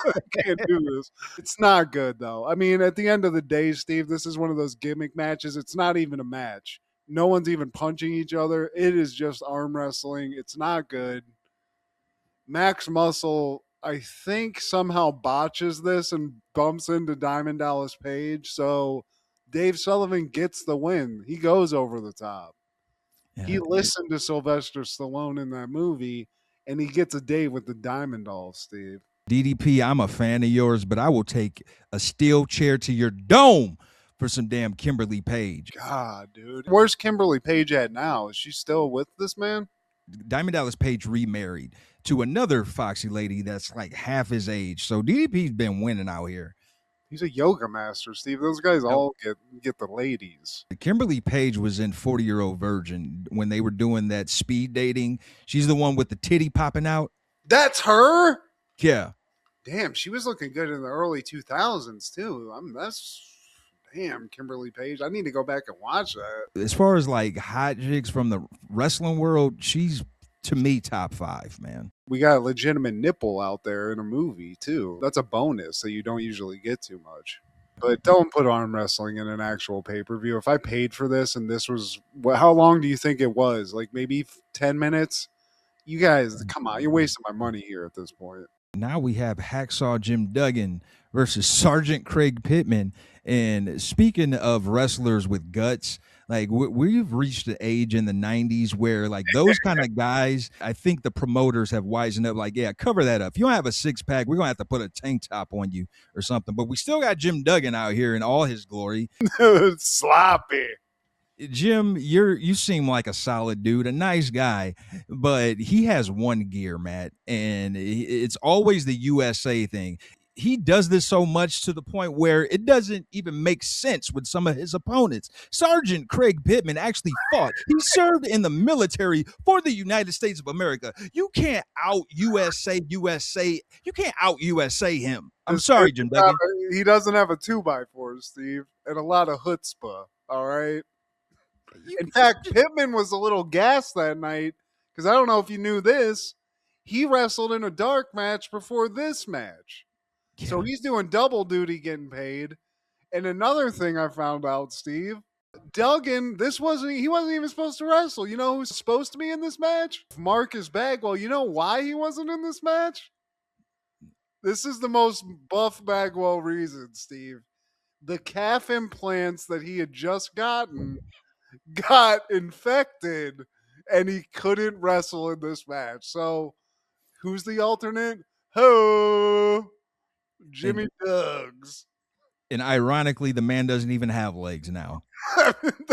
I can't do this. It's not good, though. I mean, at the end of the day, Steve, this is one of those gimmick matches. It's not even a match. No one's even punching each other. It is just arm wrestling. It's not good. Max Muscle, I think, somehow botches this and bumps into Diamond Dallas Page. So Dave Sullivan gets the win. He goes over the top. Yeah, he listened to Sylvester Stallone in that movie, and he gets a date with the Diamond Doll, Steve. DDP, I'm a fan of yours, but I will take a steel chair to your dome for some damn Kimberly Page. God, dude. Where's Kimberly Page at now? Is she still with this man? Diamond Dallas Page remarried to another foxy lady that's like half his age. So DDP's been winning out here. He's a yoga master, Steve. Those guys all get the ladies. Kimberly Page was in 40-Year-Old Virgin when they were doing that speed dating. She's the one with the titty popping out. That's her? Yeah. Damn, she was looking good in the early 2000s, too. Damn, Kimberly Page. I need to go back and watch that. As far as like hot chicks from the wrestling world, she's, to me, top 5, man. We got a legitimate nipple out there in a movie, too. That's a bonus that you don't usually get too much. But don't put arm wrestling in an actual pay-per-view. If I paid for this and this was, how long do you think it was? Like maybe 10 minutes? You guys, come on. You're wasting my money here at this point. Now we have Hacksaw Jim Duggan versus Sergeant Craig Pittman. And speaking of wrestlers with guts, like we've reached the age in the 90s where like those kind of guys, I think the promoters have wisened up like, yeah, cover that up. If you don't have a 6-pack, we're going to have to put a tank top on you or something. But we still got Jim Duggan out here in all his glory. Sloppy. Jim, you seem like a solid dude, a nice guy, but he has one gear, Matt, and it's always the USA thing. He does this so much to the point where it doesn't even make sense with some of his opponents. Sergeant Craig Pittman actually fought. He served in the military for the United States of America. You can't out USA. You can't out USA him. I'm sorry, Jim Duggan. He doesn't have a 2x4, Steve, and a lot of chutzpah, all right? In fact, Pittman was a little gassed that night because I don't know if you knew this. He wrestled in a dark match before this match. Yeah. So he's doing double duty getting paid. And another thing I found out, Steve, Duggan, he wasn't even supposed to wrestle. You know who's supposed to be in this match? Marcus Bagwell. You know why he wasn't in this match? This is the most buff Bagwell reason, Steve. The calf implants that he had just gotten got infected and he couldn't wrestle in this match. So who's the alternate? Jimmy Duggs. And ironically, the man doesn't even have legs now.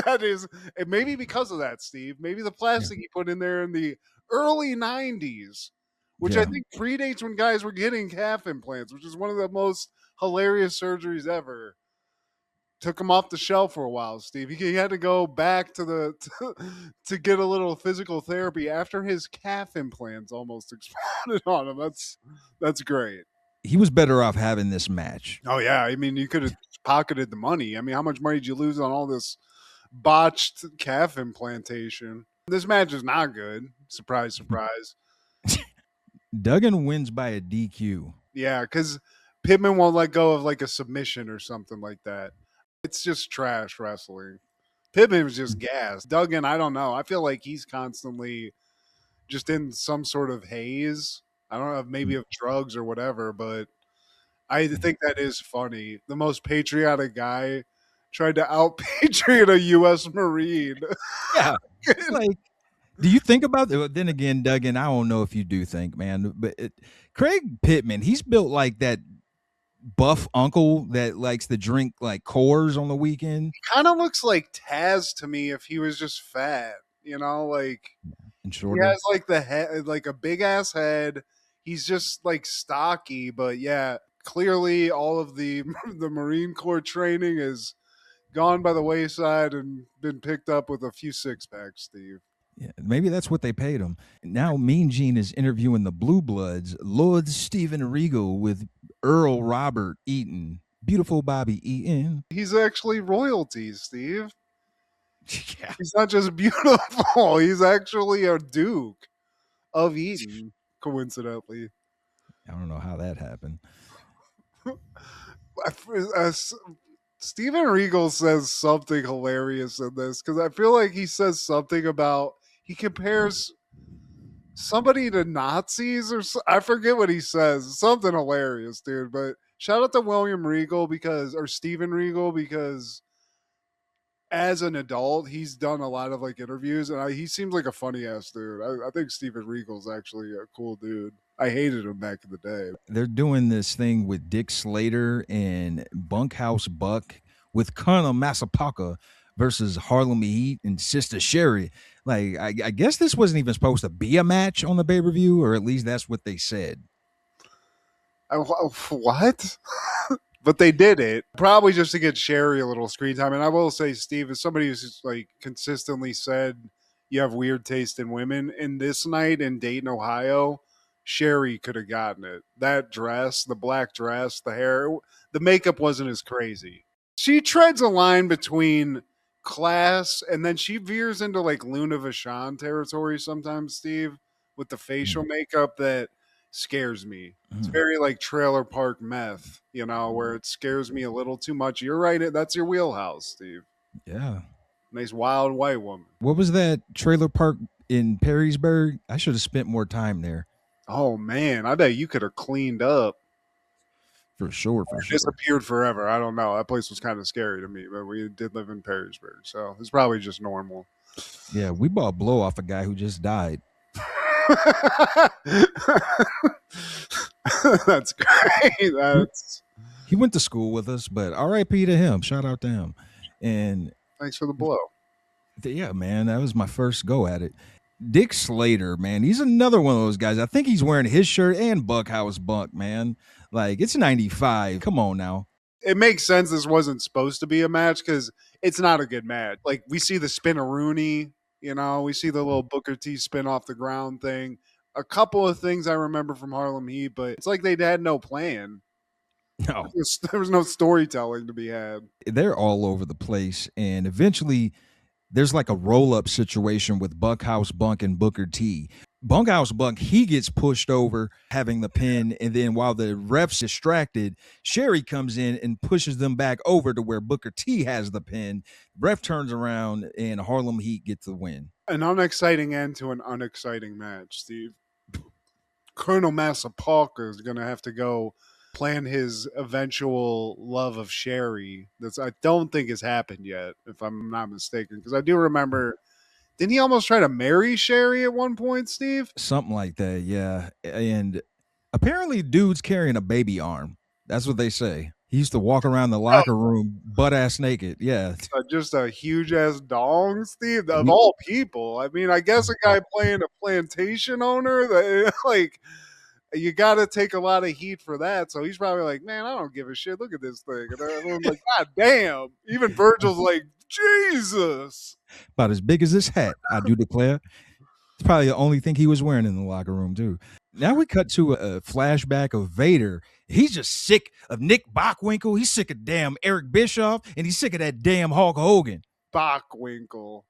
That is, and maybe because of that, Steve, maybe the plastic he put in there in the early 90s, which I think predates when guys were getting calf implants, which is one of the most hilarious surgeries ever. Took him off the shelf for a while, Steve. He had to go back to get a little physical therapy after his calf implants almost exploded on him. That's great. He was better off having this match. Oh yeah, I mean you could have pocketed the money. I mean, how much money did you lose on all this botched calf implantation? This match is not good. Surprise, surprise. Duggan wins by a DQ. Yeah, because Pittman won't let go of like a submission or something like that. It's just trash wrestling. Pittman was just gassed. Duggan, I don't know. I feel like he's constantly just in some sort of haze. I don't know, maybe of drugs or whatever, but I think that is funny. The most patriotic guy tried to out patriot a U.S. Marine. Yeah. It's like, do you think about it? Then again, Duggan, I don't know if you do think, man, but Craig Pittman, he's built like that buff uncle that likes to drink like Coors on the weekend. Kind of looks like Taz to me if he was just fat, like And he shorter. has like the head, like a big ass head. He's just like stocky, but yeah, clearly all of the the Marine Corps training is gone by the wayside and been picked up with a few six packs, Steve. Yeah, maybe that's what they paid him. Now Mean Gene is interviewing the Blue Bloods, Lord Stephen Regal with Earl Robert Eaton. Beautiful Bobby Eaton. He's actually royalty, Steve. Yeah. He's not just beautiful. He's actually a duke of Eaton, coincidentally. I don't know how that happened. Steven Regal says something hilarious in this because I feel like he says something about he compares somebody to Nazis I forget what he says. Something hilarious, dude. But shout out to William Regal or Steven Regal because as an adult, he's done a lot of like interviews and he seems like a funny ass dude. I think Steven Regal's actually a cool dude. I hated him back in the day. They're doing this thing with Dick Slater and Bunkhouse Buck with Colonel Massapaka versus Harlem Heat and Sister Sherry. Like, I guess this wasn't even supposed to be a match on the pay-per-view, or at least that's what they said. What? But they did it probably just to get Sherry a little screen time. And I will say, Steve, as somebody who's like consistently said you have weird taste in women, in this night in Dayton, Ohio, Sherry could have gotten it. That dress, the black dress, the hair, the makeup wasn't as crazy. She treads a line between class and then she veers into like Luna Vachon territory sometimes, Steve, with the facial makeup that scares me. It's very like Trailer Park Meth, where it scares me a little too much. You're right. That's your wheelhouse, Steve. Yeah. Nice wild white woman. What was that trailer park in Perrysburg? I should have spent more time there. Oh, man. I bet you could have cleaned up. For sure. Disappeared forever. I don't know. That place was kind of scary to me, but we did live in Perrysburg, so it's probably just normal. Yeah, we bought blow off a guy who just died. That's great. He went to school with us, but R.I.P. to him. Shout out to him. And thanks for the blow. Yeah, man, that was my first go at it. Dick Slater, man, he's another one of those guys. I think he's wearing his shirt and Bunkhouse Buck, man. Like, it's 95. Come on now. It makes sense this wasn't supposed to be a match because it's not a good match. Like, we see the spin-a-rooney, we see the little Booker T spin off the ground thing. A couple of things I remember from Harlem Heat, but it's like they had no plan. No. There was no storytelling to be had. They're all over the place, and eventually there's like a roll-up situation with Bunkhouse Buck and Booker T. Bunkhouse Buck, he gets pushed over having the pin, and then while the ref's distracted, Sherry comes in and pushes them back over to where Booker T has the pin. Ref turns around, and Harlem Heat gets the win. An unexciting end to an unexciting match, Steve. Colonel Massapaka is going to have to go plan his eventual love of Sherry. I don't think has happened yet, if I'm not mistaken, because I do remember... Didn't he almost try to marry Sherry at one point, Steve? Something like that, yeah. And apparently dude's carrying a baby arm. That's what they say. He used to walk around the locker room butt-ass naked, yeah. Just a huge-ass dong, Steve, of all people. I mean, I guess a guy playing a plantation owner, that, like, you got to take a lot of heat for that. So he's probably like, man, I don't give a shit. Look at this thing. And everyone's like, God damn. Even Virgil's like, Jesus. About as big as this hat, I do declare. It's probably the only thing he was wearing in the locker room, too. Now we cut to a flashback of Vader. He's just sick of Nick Bockwinkel. He's sick of damn Eric Bischoff, and he's sick of that damn Hulk Hogan. Bockwinkel.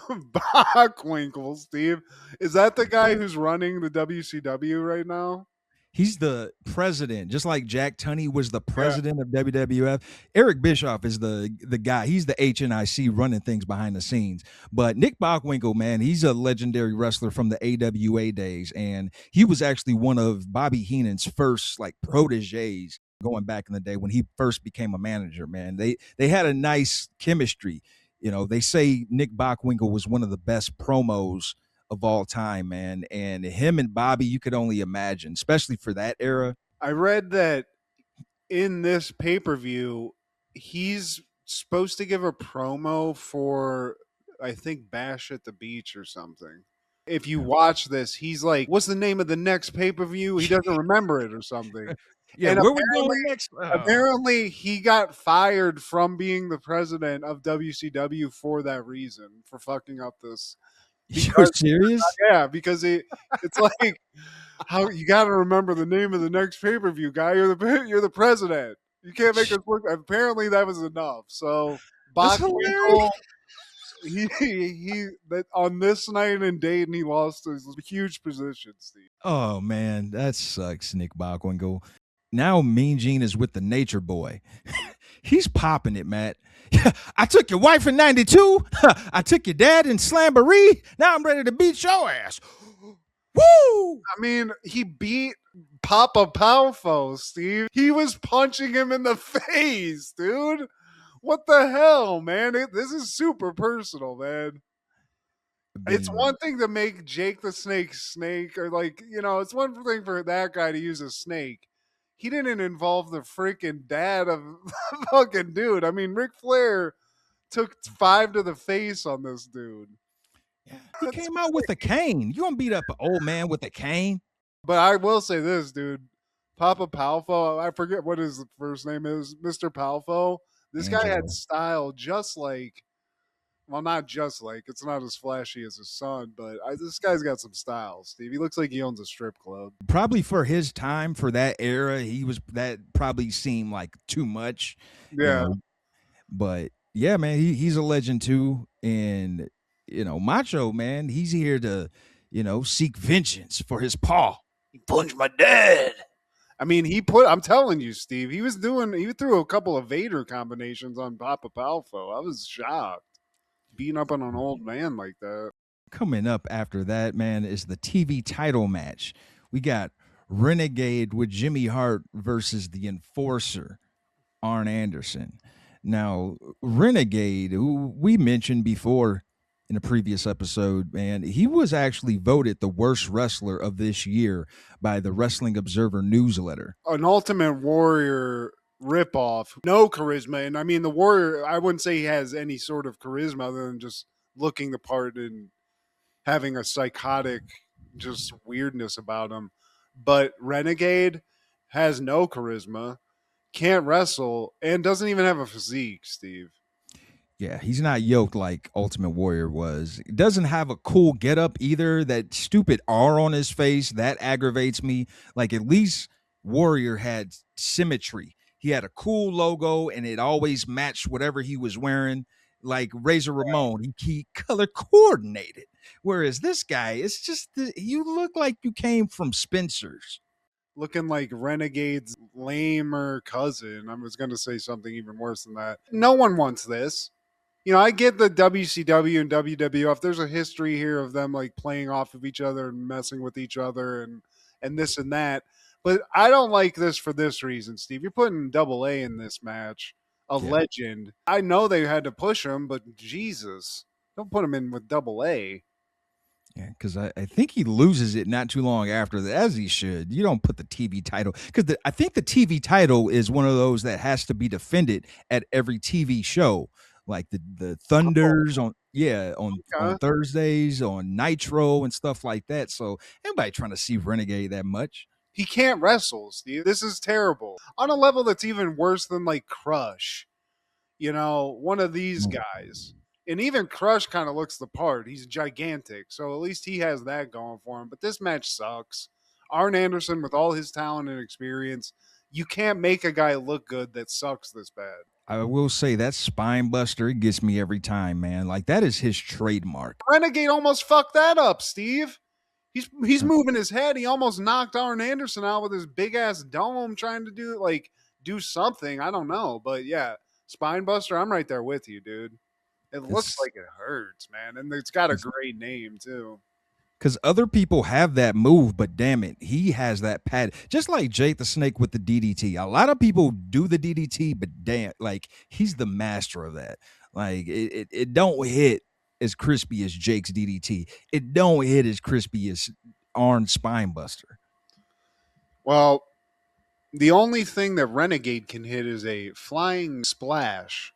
Bockwinkel, Steve. Is that the guy who's running the WCW right now? He's the president, just like Jack Tunney was the president of WWF. Eric Bischoff is the guy. He's the HNIC running things behind the scenes. But Nick Bockwinkel, man, he's a legendary wrestler from the AWA days, and he was actually one of Bobby Heenan's first like proteges going back in the day when he first became a manager. Man, they had a nice chemistry. You know, they say Nick Bockwinkel was one of the best promos of all time, man. And him and Bobby, you could only imagine, especially for that era. I read that in this pay-per-view, he's supposed to give a promo for, I think, Bash at the Beach or something. If you watch this, he's like, what's the name of the next pay-per-view? He doesn't remember it or something. Yeah, and where we going next? Apparently, he got fired from being the president of WCW for that reason, for fucking up this. You're serious? Yeah, because it's like, how you got to remember the name of the next pay-per-view, guy. You're the president. You can't make us look. Apparently, that was enough. So, Bockwinkel, he that on this night in Dayton, he lost his huge position, Steve. Oh man, that sucks, Nick Bockwinkel. Now Mean Gene is with the Nature Boy. He's popping it, Matt. I took your wife in 92. I took your dad in Slamboree. Now I'm ready to beat your ass. Woo! I mean, he beat Papa Palfo, Steve. He was punching him in the face, dude. What the hell, man? This is super personal, man. It's one thing to make Jake the Snake, or like, it's one thing for that guy to use a snake. He didn't involve the freaking dad of the fucking dude. I mean, Ric Flair took 5 to the face on this dude. Yeah, he came out with a cane. You don't beat up an old man with a cane. But I will say this, dude. Papa Palfo, I forget what his first name is, Mr. Palfo. This guy had style just like, well, not just like, it's not as flashy as his son, but this guy's got some style, Steve. He looks like he owns a strip club. Probably for his time, for that era, that probably seemed like too much. Yeah. But yeah, man, he's a legend too. And, Macho, man, he's here to, seek vengeance for his paw. He punched my dad. I mean, I'm telling you, Steve, he threw a couple of Vader combinations on Papa Palfo. I was shocked. Beating up on an old man like that. Coming up after that, man, is the TV title match. We got Renegade with Jimmy Hart versus the Enforcer, Arn Anderson. Now, Renegade, who we mentioned before in a previous episode, man, he was actually voted the worst wrestler of this year by the Wrestling Observer newsletter. An Ultimate Warrior ripoff, no charisma. And I mean, the Warrior, I wouldn't say he has any sort of charisma other than just looking the part and having a psychotic just weirdness about him. But Renegade has no charisma, can't wrestle, and doesn't even have a physique, Steve. Yeah, he's not yoked like Ultimate Warrior was. Doesn't have a cool getup either. That stupid R on his face, that aggravates me. Like, at least Warrior had symmetry. He had a cool logo, and it always matched whatever he was wearing. Like Razor Ramon, he color coordinated. Whereas this guy, it's just you look like you came from Spencer's. Looking like Renegade's lamer cousin. I was going to say something even worse than that. No one wants this. I get the WCW and WWF. There's a history here of them like playing off of each other and messing with each other and this and that. But I don't like this for this reason, Steve. You're putting Double A in this match, legend. I know they had to push him, but Jesus, don't put him in with Double A. Yeah, because I think he loses it not too long after that, as he should. You don't put the TV title, because I think the TV title is one of those that has to be defended at every TV show, like the Thunders on Thursdays, on Nitro and stuff like that. So anybody trying to see Renegade that much? He can't wrestle, Steve. This is terrible. On a level that's even worse than like Crush. One of these guys. And even Crush kind of looks the part. He's gigantic. So at least he has that going for him. But this match sucks. Arn Anderson, with all his talent and experience, you can't make a guy look good that sucks this bad. I will say that spine buster, it gets me every time, man. Like, that is his trademark. Renegade almost fucked that up, Steve. He's moving his head. He almost knocked Arn Anderson out with his big ass dome, trying to do something. I don't know, but yeah, spine buster. I'm right there with you, dude. It looks like it hurts, man, and it's got a great name too. Because other people have that move, but damn it, he has that pad. Just like Jake the Snake with the DDT. A lot of people do the DDT, but damn, like he's the master of that. Like it don't hit as crispy as Jake's DDT. It don't hit as crispy as Arn's Spinebuster. Well, the only thing that Renegade can hit is a flying splash,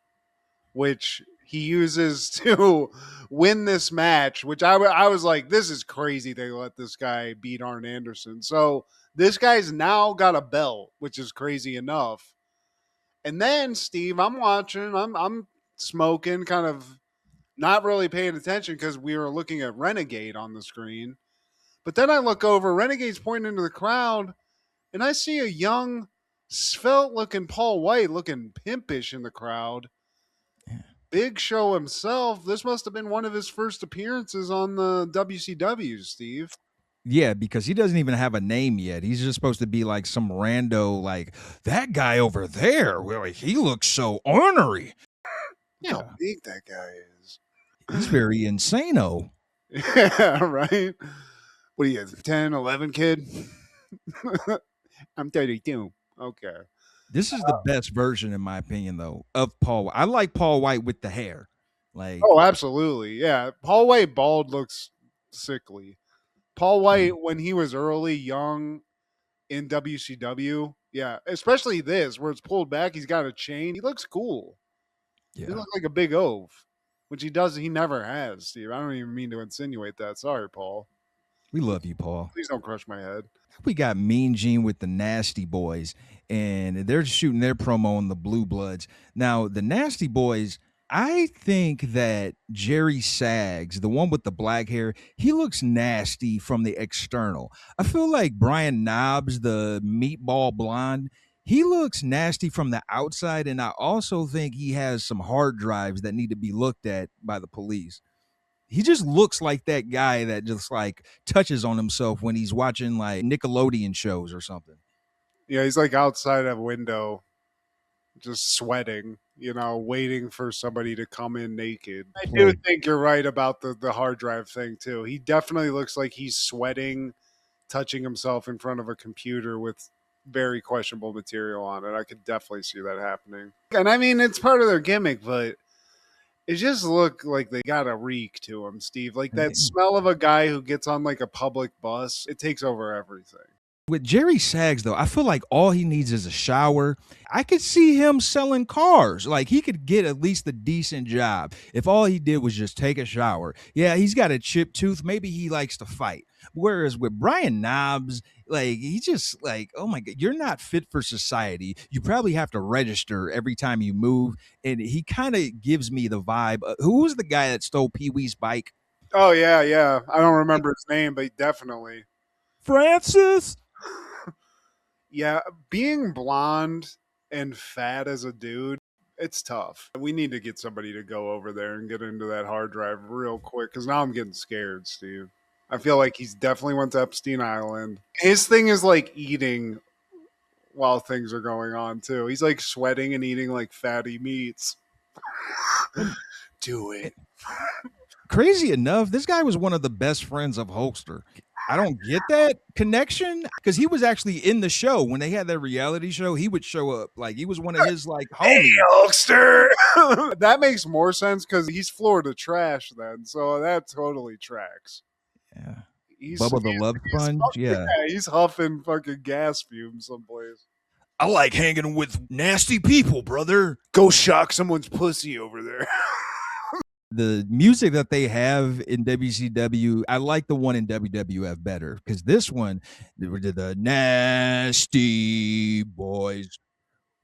which he uses to win this match, which I was like, this is crazy they let this guy beat Arn Anderson. So this guy's now got a belt, which is crazy enough. And then, Steve, I'm watching, I'm smoking, kind of not really paying attention because we were looking at Renegade on the screen. But then I look over, Renegade's pointing into the crowd, and I see a young, svelte-looking Paul White looking pimpish in the crowd. Big Show himself. This must have been one of his first appearances on the WCW, Steve. Yeah, because he doesn't even have a name yet. He's just supposed to be like some rando, like that guy over there. Well, he looks so ornery. Yeah, how big that guy is. He's very insano. Yeah, right. What are you, 10, 11, kid? I'm 32. Okay. This is the best version, in my opinion, though, of Paul. I like Paul White with the hair. Like, oh, absolutely. Yeah. Paul White bald looks sickly. Paul White, when he was early, young in WCW, yeah, especially this, where it's pulled back, he's got a chain. He looks cool. Yeah. He looks like a big oaf, which he never has, Steve. I don't even mean to insinuate that. Sorry, Paul. We love you, Paul. Please don't crush my head. We got Mean Gene with the Nasty Boys, and they're shooting their promo on the Blue Bloods. Now, the Nasty Boys, I think that Jerry Sags, the one with the black hair, he looks nasty from the external. I feel like Brian Knobbs, the meatball blonde, he looks nasty from the outside, and I also think he has some hard drives that need to be looked at by the police. He just looks like that guy that just like touches on himself when he's watching like Nickelodeon shows or something. Yeah, he's like outside a window, just sweating, waiting for somebody to come in naked. I do think you're right about the hard drive thing too. He definitely looks like he's sweating, touching himself in front of a computer with very questionable material on it. I could definitely see that happening. And I mean, it's part of their gimmick, but it just looked like they got a reek to him, Steve. Like that smell of a guy who gets on like a public bus, it takes over everything. With Jerry Sags, though, I feel like all he needs is a shower. I could see him selling cars. Like he could get at least a decent job if all he did was just take a shower. Yeah, he's got a chipped tooth. Maybe he likes to fight. Whereas with Brian Knobbs, like he just like, oh my God, you're not fit for society. You probably have to register every time you move. And he kind of gives me the vibe. Who was the guy that stole Pee Wee's bike? Oh, yeah. I don't remember his name, but definitely. Francis? Yeah, being blonde and fat as a dude, it's tough. We need to get somebody to go over there and get into that hard drive real quick because now I'm getting scared, Steve. I feel like he's definitely went to Epstein Island. His thing is like eating while things are going on too. He's like sweating and eating like fatty meats. Do it. Crazy enough, this guy was one of the best friends of Hulkster. I don't get that connection because he was actually in the show when they had that reality show. He would show up like he was one of his like homies. Hey, Hulkster. That makes more sense because he's Florida trash then, so that totally tracks. Yeah, Bubba the Love Sponge. Yeah, he's huffing fucking gas fumes someplace. I like hanging with nasty people, brother. Go shock someone's pussy over there. The music that they have in WCW, I like the one in WWF better because this one, the Nasty Boys,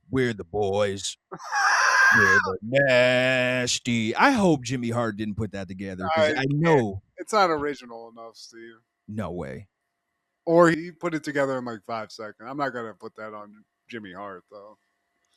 we're the boys, we're the nasty. I hope Jimmy Hart didn't put that together because I know it's not original enough, Steve. No way. Or he put it together in like 5 seconds. I'm not gonna put that on Jimmy Hart though.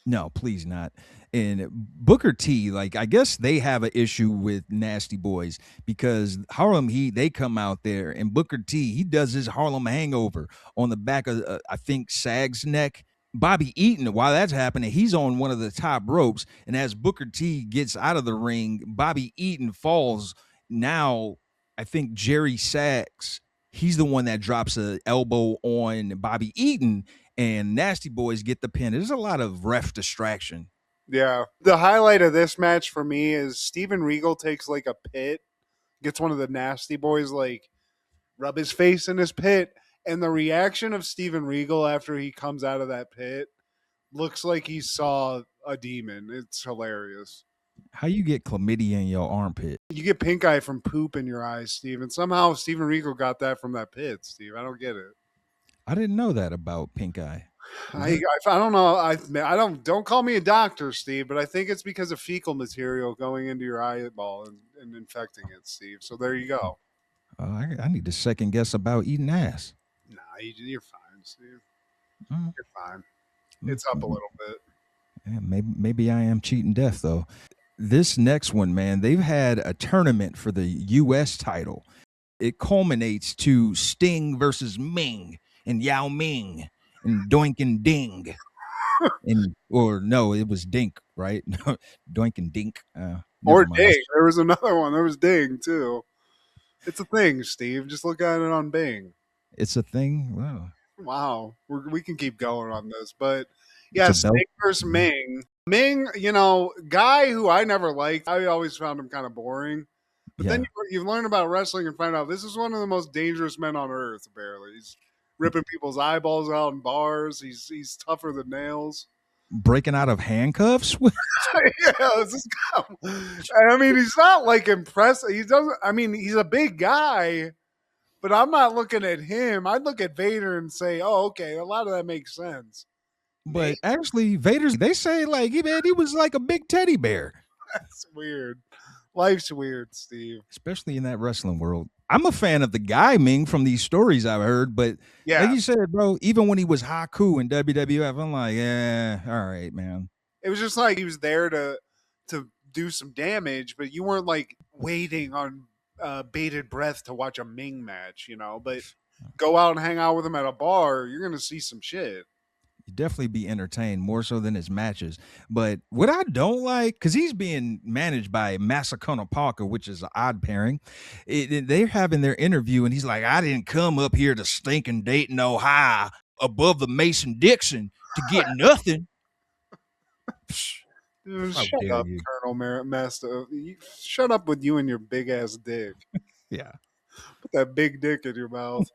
No, please not. And Booker T, like I guess they have an issue with Nasty Boys because Harlem Heat they come out there and Booker T he does his Harlem Hangover on the back of I think Sag's neck. Bobby Eaton, while that's happening, he's on one of the top ropes, and as Booker T gets out of the ring, Bobby Eaton falls. Now, I think Jerry Sachs, he's the one that drops a elbow on Bobby Eaton, and Nasty Boys get the pin. There's a lot of ref distraction. Yeah. The highlight of this match for me is Steven Regal takes like a pit, gets one of the Nasty Boys like rub his face in his pit, and the reaction of Steven Regal after he comes out of that pit looks like he saw a demon. It's hilarious. How you get chlamydia in your armpit? You get pink eye from poop in your eyes, Steve, and somehow Steven Regal got that from that pit, Steve. I don't get it. I didn't know that about pink eye. I don't know. Don't call me a doctor, Steve, but I think it's because of fecal material going into your eyeball and infecting it, Steve. So there you go. I need to second guess about eating ass. Nah, you're fine, Steve. Mm. You're fine. It's up a little bit. Yeah, maybe I am cheating death though. This next one, man, they've had a tournament for the U.S. title. It culminates to Sting versus Ming and Yao Ming and Doink and Ding. Or no, it was Dink, right? Doink and Dink. Or Ding. There was another one. There was Ding too. It's a thing, Steve. Just look at it on Bing. It's a thing. Wow. We can keep going on this, but yeah, Sting versus Ming. Ming, guy who I never liked. I always found him kind of boring. But then you learn about wrestling and find out this is one of the most dangerous men on earth, apparently. He's ripping people's eyeballs out in bars. He's tougher than nails. Breaking out of handcuffs? Yeah, I mean, he's not like impressive. He's a big guy, but I'm not looking at him. I'd look at Vader and say, oh, okay, a lot of that makes sense. But actually, Vader's, they say like he was like a big teddy bear. That's weird. Life's weird, Steve. Especially in that wrestling world. I'm a fan of the guy, Ming, from these stories I've heard. But like you said, bro, even when he was Haku in WWF, I'm like, yeah, all right, man. It was just like he was there to do some damage, but you weren't like waiting on bated breath to watch a Ming match, But go out and hang out with him at a bar, you're going to see some shit. You definitely be entertained more so than his matches. But what I don't like, because he's being managed by Masakona Parker, which is an odd pairing. They're having their interview, and he's like, I didn't come up here to stinking Dayton, Ohio, above the Mason-Dixon to get nothing. Dude, shut up, you. Colonel Master. Shut up with you and your big-ass dick. Yeah. Put that big dick in your mouth.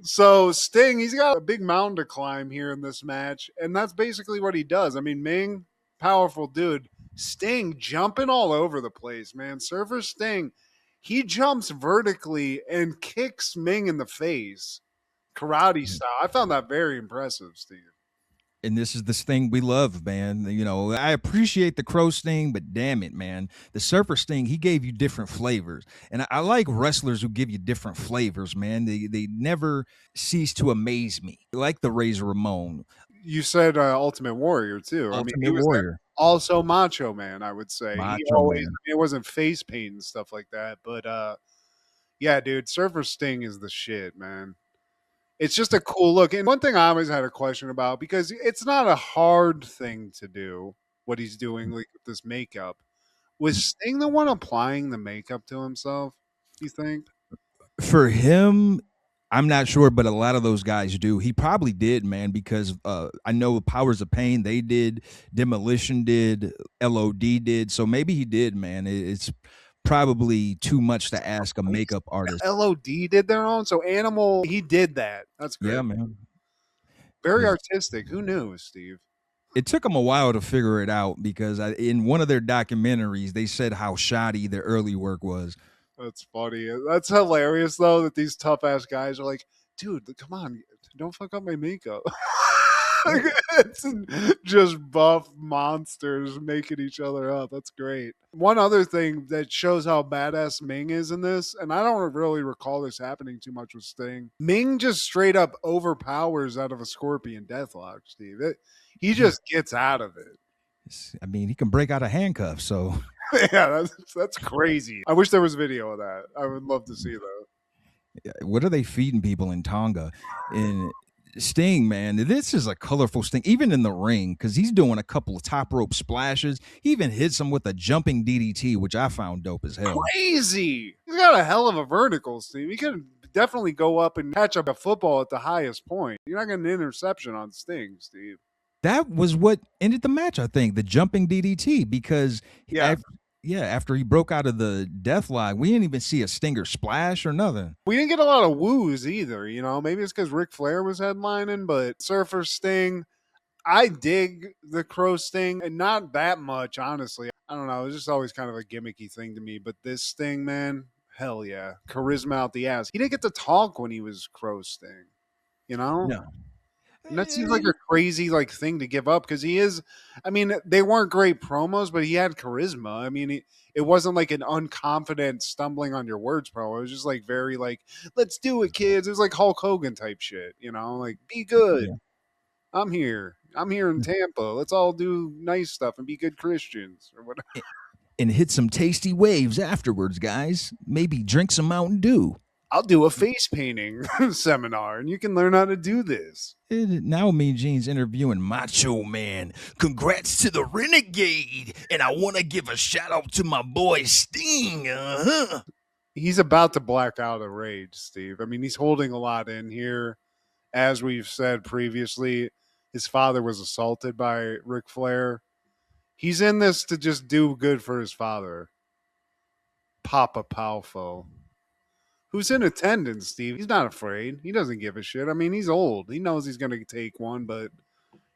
So Sting, he's got a big mountain to climb here in this match, and that's basically what he does. I mean, Ming, powerful dude. Sting jumping all over the place, man. Surfer Sting, he jumps vertically and kicks Ming in the face, karate style. I found that very impressive, Steve. And this is the Sting we love, man. I appreciate the Crow Sting, but damn it, man. The Surfer Sting, he gave you different flavors. And I like wrestlers who give you different flavors, man. They never cease to amaze me. Like the Razor Ramon. You said Ultimate Warrior, too. Ultimate Warrior. Also Macho Man, I would say. Macho Man. It wasn't face paint and stuff like that. But, yeah, dude, Surfer Sting is the shit, man. It's just a cool look. And one thing I always had a question about, because it's not a hard thing to do, what he's doing like with this makeup. Was Sting the one applying the makeup to himself, you think? For him, I'm not sure, but a lot of those guys do. He probably did, man, because I know Powers of Pain, they did. Demolition did. LOD did. So maybe he did, man. It's probably too much to ask a makeup artist. LOD did their own, so Animal, he did that. That's great. Yeah, man. Very artistic. Who knew, Steve? It took them a while to figure it out because in one of their documentaries, they said how shoddy their early work was. That's funny. That's hilarious, though, that these tough-ass guys are like, dude, come on, don't fuck up my makeup. It's just buff monsters making each other up. That's great. One other thing that shows how badass Ming is in this, and I don't really recall this happening too much with Sting. Ming just straight up overpowers out of a scorpion deathlock, Steve. He just gets out of it. I mean, he can break out of handcuffs. So Yeah, that's crazy. I wish there was video of that. I would love to see that. what are they feeding people in Tonga? And Sting, man, this is a colorful Sting, even in the ring, because he's doing a couple of top rope splashes. He even hits him with a jumping DDT, which I found dope as hell. Crazy. He's got a hell of a vertical, Steve. He could definitely go up and catch up a football at the highest point. You're not getting an interception on Sting, Steve. That was what ended the match, I think, the jumping DDT, because after he broke out of the deathlock, we didn't even see a Stinger splash or nothing. We didn't get a lot of woos either, Maybe it's because Ric Flair was headlining, but Surfer Sting, I dig the Crow Sting, and not that much, honestly. I don't know. It was just always kind of a gimmicky thing to me, but this Sting, man, hell yeah. Charisma out the ass. He didn't get to talk when he was Crow Sting, No. And that seems like a crazy thing to give up because he is. I mean, they weren't great promos, but he had charisma. I mean, it wasn't like an unconfident stumbling on your words promo. It was just very let's do it, kids. It was like Hulk Hogan type shit, be good. Yeah. I'm here in Tampa. Let's all do nice stuff and be good Christians or whatever. And hit some tasty waves afterwards, guys. Maybe drink some Mountain Dew. I'll do a face painting seminar, and you can learn how to do this. Now Mean Gene's interviewing Macho Man. Congrats to the Renegade, and I want to give a shout out to my boy Sting. He's about to black out of rage, Steve. I mean, he's holding a lot in here. As we've said previously, his father was assaulted by Ric Flair. He's in this to just do good for his father. Papa Palfo. Who's in attendance, Steve? He's not afraid. He doesn't give a shit. I mean, he's old. He knows he's going to take one, but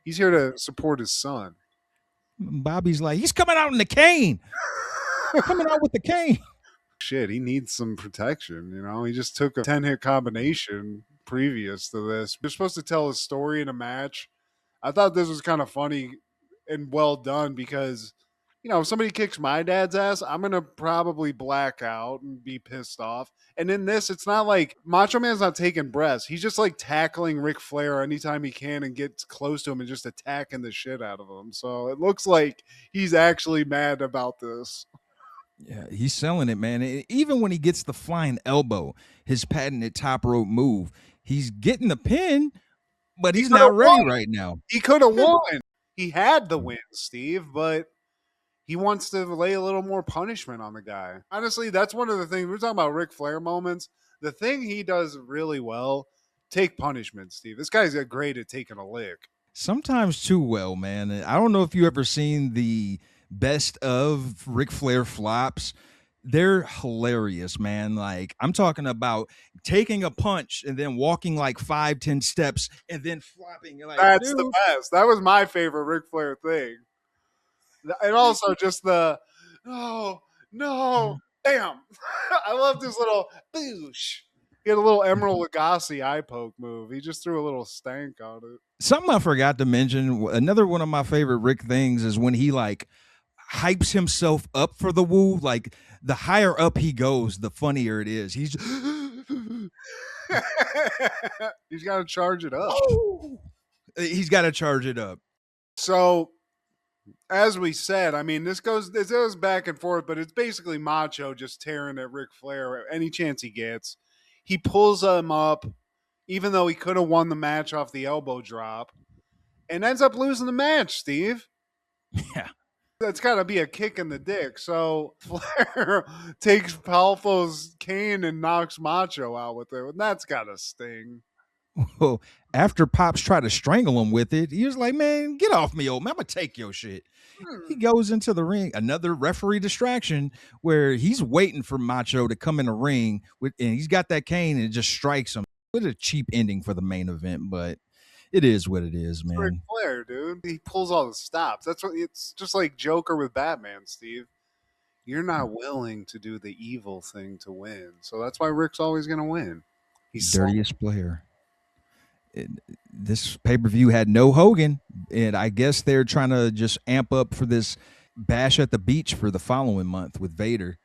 he's here to support his son. Bobby's like, he's coming out in the cane. Coming out with the cane. Shit, he needs some protection, He just took a 10-hit combination previous to this. You're supposed to tell a story in a match. I thought this was kind of funny and well done because, if somebody kicks my dad's ass, I'm going to probably black out and be pissed off. And in this, it's not like Macho Man's not taking breaths. He's just tackling Ric Flair anytime he can and gets close to him and just attacking the shit out of him. So it looks like he's actually mad about this. Yeah, he's selling it, man. Even when he gets the flying elbow, his patented top rope move, he's getting the pin, but he's not ready right now. He could have won. He had the win, Steve, but he wants to lay a little more punishment on the guy. Honestly, that's one of the things. We're talking about Ric Flair moments. The thing he does really well, take punishment, Steve. This guy's great at taking a lick. Sometimes too well, man. I don't know if you ever seen the best of Ric Flair flops. They're hilarious, man. I'm talking about taking a punch and then walking 5-10 steps and then flopping. That's the best. That was my favorite Ric Flair thing. And also just the, no, damn. I love this little boosh. He had a little Emerald Lagasse eye poke move. He just threw a little stank on it. Something I forgot to mention, another one of my favorite Rick things is when he hypes himself up for the woo. The higher up he goes, the funnier it is. He's got to charge it up. He's got to charge it up. So, as we said, I mean, this goes back and forth, but it's basically Macho just tearing at Ric Flair any chance he gets. He pulls him up, even though he could have won the match off the elbow drop, and ends up losing the match, Steve. Yeah. That's got to be a kick in the dick. So Flair takes Palfo's cane and knocks Macho out with it, and that's got to sting. Well, after Pops tried to strangle him with it, he was like, man, get off me, old man. I'm going to take your shit. He goes into the ring, another referee distraction where he's waiting for Macho to come in the ring, and he's got that cane and it just strikes him. What a cheap ending for the main event, but it is what it is, man. Ric Flair, dude. He pulls all the stops. That's what it's just like Joker with Batman, Steve. You're not willing to do the evil thing to win. So that's why Rick's always going to win. He's dirtiest player. This pay-per-view had no Hogan, and I guess they're trying to just amp up for this Bash at the Beach for the following month with Vader.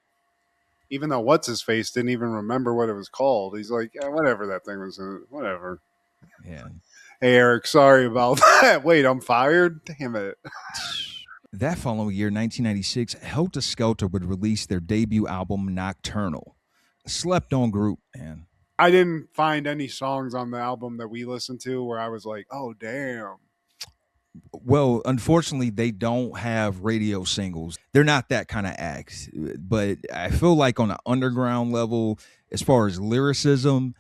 Even though what's his face didn't even remember what it was called. He's like, whatever that thing was, whatever. Yeah. Hey Eric, sorry about that. Wait, I'm fired. Damn it. That following year, 1996, Helter Skelter would release their debut album, Nocturnal. A slept-on group, man. I didn't find any songs on the album that we listened to where I was like, oh damn. Well, unfortunately, they don't have radio singles. They're not that kind of act. But I feel like on an underground level, as far as lyricism,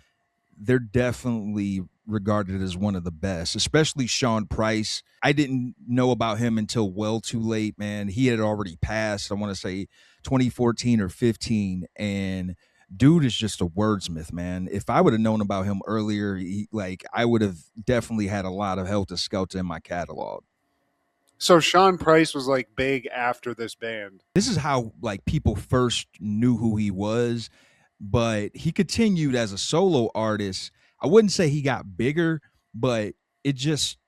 they're definitely regarded as one of the best, especially Sean Price. I didn't know about him until well too late, man. He had already passed, I want to say 2014 or 15. And dude is just a wordsmith, man. If I would have known about him earlier, I would have definitely had a lot of Helter Skelter in my catalog. So Sean Price was like big after this band. This is how like people first knew who he was, but he continued as a solo artist. I wouldn't say he got bigger, but it just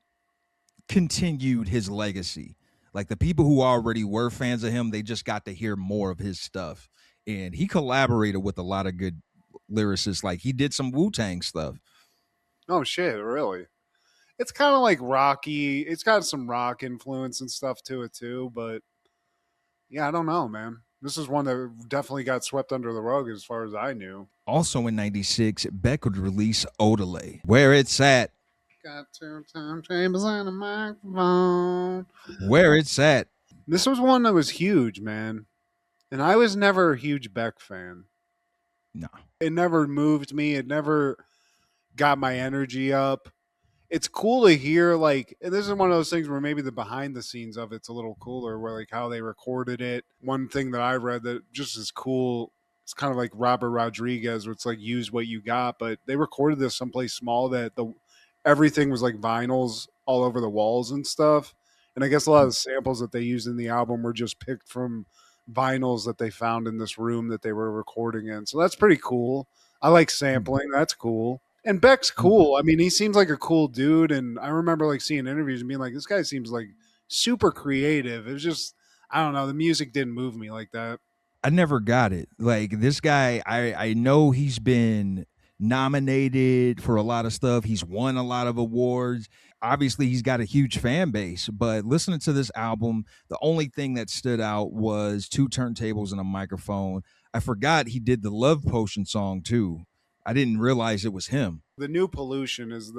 continued his legacy. Like the people who already were fans of him, they just got to hear more of his stuff. And he collaborated with a lot of good lyricists. Like he did some Wu-Tang stuff. Oh shit, really? It's kind of like rocky. It's got some rock influence and stuff to it too, but yeah, I don't know, man. This is one that definitely got swept under the rug as far as I knew. Also in 96, Beck would release Odelay, Where It's At. Got 2 turntables and a microphone. Where It's At. This was one that was huge, man. And I was never a huge Beck fan. No. It never moved me. It never got my energy up. It's cool to hear, like, and this is one of those things where maybe the behind the scenes of it's a little cooler, where like how they recorded it. One thing that I read that just is cool, it's kind of like Robert Rodriguez, where it's like use what you got, but they recorded this someplace small that everything was like vinyls all over the walls and stuff. And I guess a lot of the samples that they used in the album were just picked from vinyls that they found in this room that they were recording in. So that's pretty cool. I like sampling. That's cool. And Beck's cool. I mean, he seems like a cool dude. And I remember like seeing interviews and being like, this guy seems like super creative. It was just, I don't know. The music didn't move me like that. I never got it. Like this guy, I know he's been nominated for a lot of stuff. He's won a lot of awards. Obviously, he's got a huge fan base, but listening to this album, the only thing that stood out was 2 turntables and a microphone. I forgot he did the Love Potion song too. I didn't realize it was him. The New Pollution is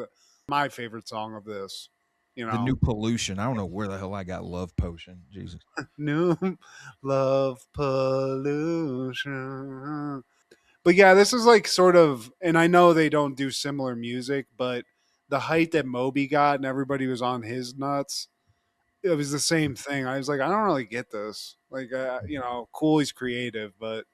my favorite song of this. You know, The New Pollution. I don't know where the hell I got Love Potion. Jesus. New Love Pollution. But yeah, this is like sort of, and I know they don't do similar music, but the height that Moby got and everybody was on his nuts, it was the same thing. I was like, I don't really get this. Like, cool, he's creative, but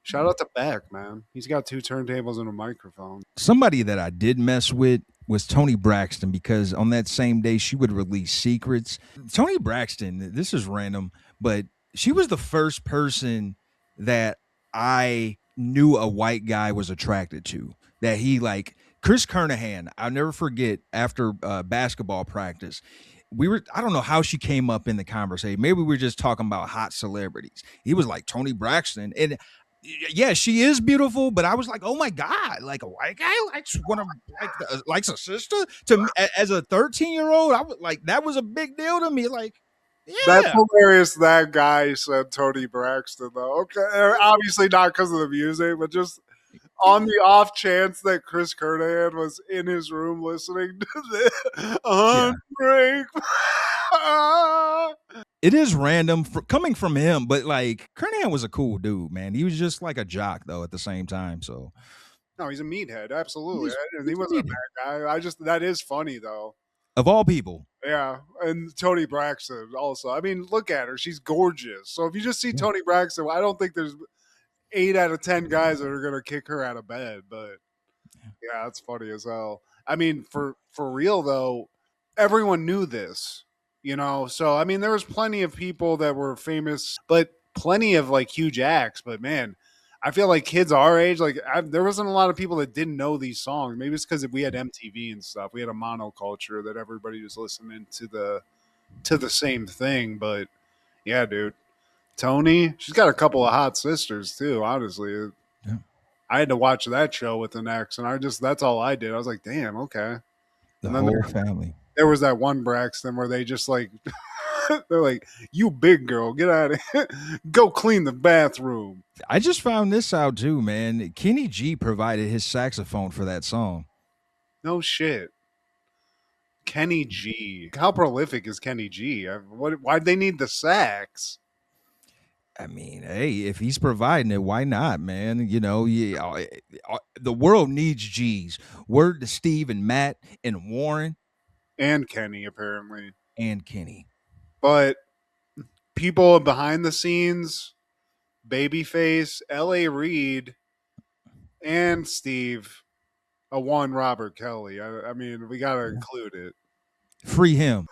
shout out to Beck, man. He's got 2 turntables and a microphone. Somebody that I did mess with was Toni Braxton, because on that same day she would release Secrets. Toni Braxton, this is random, but she was the first person that I knew a white guy was attracted to. That he like Chris Kernahan. I'll never forget after basketball practice. I don't know how she came up in the conversation. Maybe we were just talking about hot celebrities. He was like Toni Braxton. And yeah, she is beautiful, but I was like, oh my God, like a white guy likes one of likes a sister. To me, as a 13-year-old, I was like, that was a big deal to me. Like, yeah. That's hilarious. That guy said Toni Braxton, though. Okay, obviously not because of the music, but just on the off chance that Chris Kernahan was in his room listening to the Break. It is random coming from him, but like Kernahan was a cool dude, man. He was just like a jock though at the same time. So no, he's a meathead, absolutely. He wasn't a bad guy. That is funny though. Of all people. Yeah, and Toni Braxton also. I mean, look at her; she's gorgeous. So if you just see Toni Braxton, I don't think there's 8 out of 10 guys that are gonna kick her out of bed. But yeah, it's funny as hell. I mean, for real though, everyone knew this, you know. So I mean, there was plenty of people that were famous, but plenty of like huge acts. But man, I feel like kids our age, like there wasn't a lot of people that didn't know these songs. Maybe it's because we had MTV and stuff. We had a monoculture that everybody was listening to the same thing. But yeah, dude, Tony, she's got a couple of hot sisters too. Honestly, Yeah. I had to watch that show with an ex, and that's all I did. I was like, damn, okay. The And then whole family. there was that one Braxton where they just like they're like, "You big girl, get out of here, go clean the bathroom." I just found this out too, man. Kenny G provided his saxophone for that song. No shit. Kenny G. How prolific is Kenny G? Why'd they need the sax? I mean, hey, if he's providing it, why not, man? You know, the world needs G's. Word to Steve and Matt and Warren And Kenny, apparently. and Kenny. But people behind the scenes, Babyface, L.A. Reid, and Steve, one Robert Kelly. I mean, we got to include it. Free him.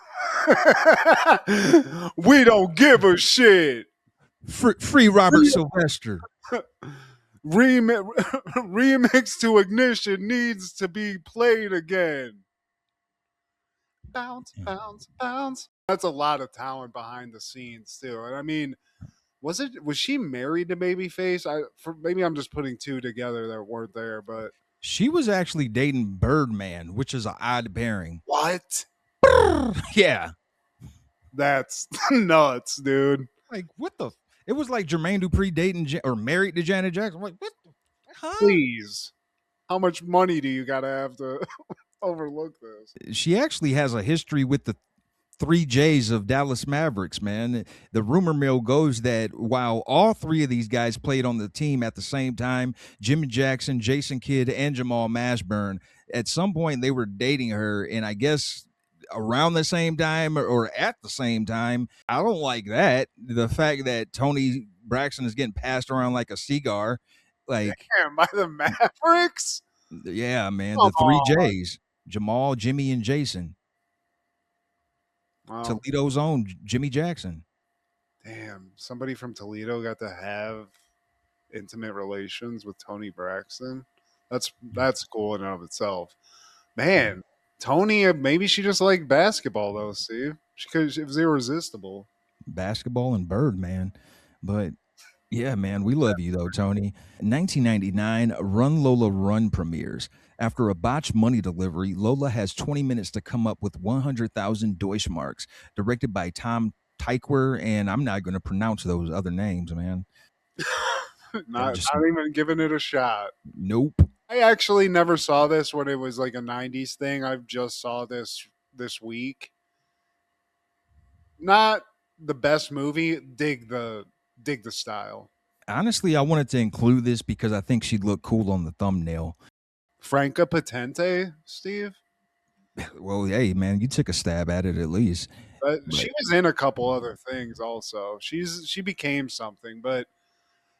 We don't give a shit. Free Robert Sylvester. Remix to Ignition needs to be played again. Bounce, bounce, bounce. That's a lot of talent behind the scenes too. And I mean, was she married to Babyface? Maybe I'm just putting two together that weren't there, but She was actually dating Birdman, which is an odd pairing. what? Yeah. That's nuts, dude. Like, what the? It was like Jermaine Dupri dating or married to Janet Jackson. I'm like, what? Huh? Please. How much money do you gotta have to overlook this? She actually has a history with the 3Js of Dallas Mavericks, man. The rumor mill goes that while all three of these guys played on the team at the same time, Jimmy Jackson, Jason Kidd, and Jamal Mashburn, at some point they were dating her, and I guess around the same time or at the same time. I don't like that. The fact that Tony Braxton is getting passed around like a cigar. Like, Damn, by the Mavericks? yeah, man, Come the three on. J's, Jamal, Jimmy, and Jason. Wow. Toledo's own Jimmy Jackson. Damn, somebody from Toledo got to have intimate relations with Tony Braxton. That's cool in and of itself. Man, Tony, maybe she just liked basketball though, Steve. It was irresistible. Basketball and Birdman. But yeah, man, we love you though, Tony. 1999, Run Lola Run premieres. After a botched money delivery, Lola has 20 minutes to come up with 100,000 Deutschmarks, directed by Tom Tykwer, and I'm not going to pronounce those other names, man. Not even giving it a shot. Nope. I actually never saw this when it was like a 90s thing. I just saw this week. Not the best movie. Dig the style. Honestly, I wanted to include this because I think she'd look cool on the thumbnail. Franca Potente, Steve? Well, hey, man, you took a stab at it at least. She was in a couple other things also. She became something. But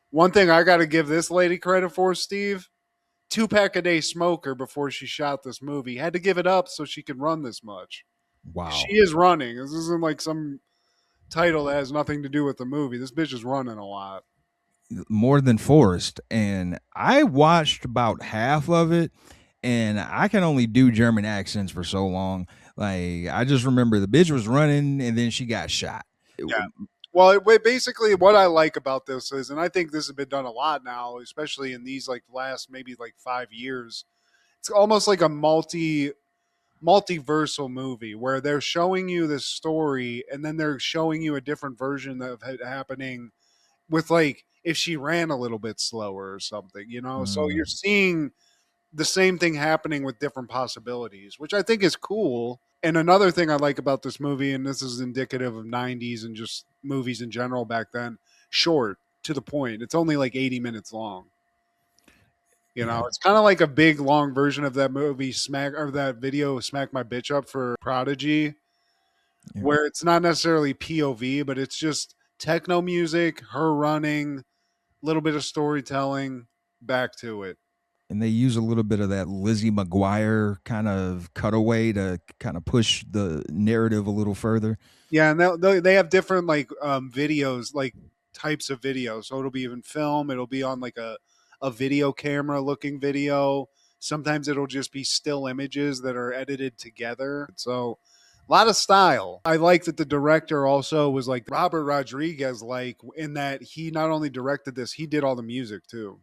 one thing I got to give this lady credit for, Steve, 2-pack-a-day smoker before she shot this movie. Had to give it up so she could run this much. Wow. She is running. This isn't like some title that has nothing to do with the movie. This bitch is running a lot. More than Forrest. And I watched about half of it, and I can only do German accents for so long. Like, I just remember the bitch was running and then she got shot. Yeah. Well, basically what I like about this is, and I think this has been done a lot now, especially in these like last maybe like 5 years, it's almost like a multiversal movie where they're showing you this story and then they're showing you a different version of it happening with like if she ran a little bit slower or something, you know? So you're seeing the same thing happening with different possibilities, which I think is cool. And another thing I like about this movie, and this is indicative of 90s and just movies in general back then, short, to the point. It's only like 80 minutes long. You know, it's kind of like a big, long version of that movie, that video, Smack My Bitch Up for Prodigy, where it's not necessarily POV, but it's just techno music, her running, a little bit of storytelling, back to it. And they use a little bit of that Lizzie McGuire kind of cutaway to kind of push the narrative a little further. Yeah, and they have different like videos, like types of video. So it'll be even film. It'll be on like a video camera looking video. Sometimes it'll just be still images that are edited together. So a lot of style. I like that the director also was like Robert Rodriguez, like in that he not only directed this, he did all the music too.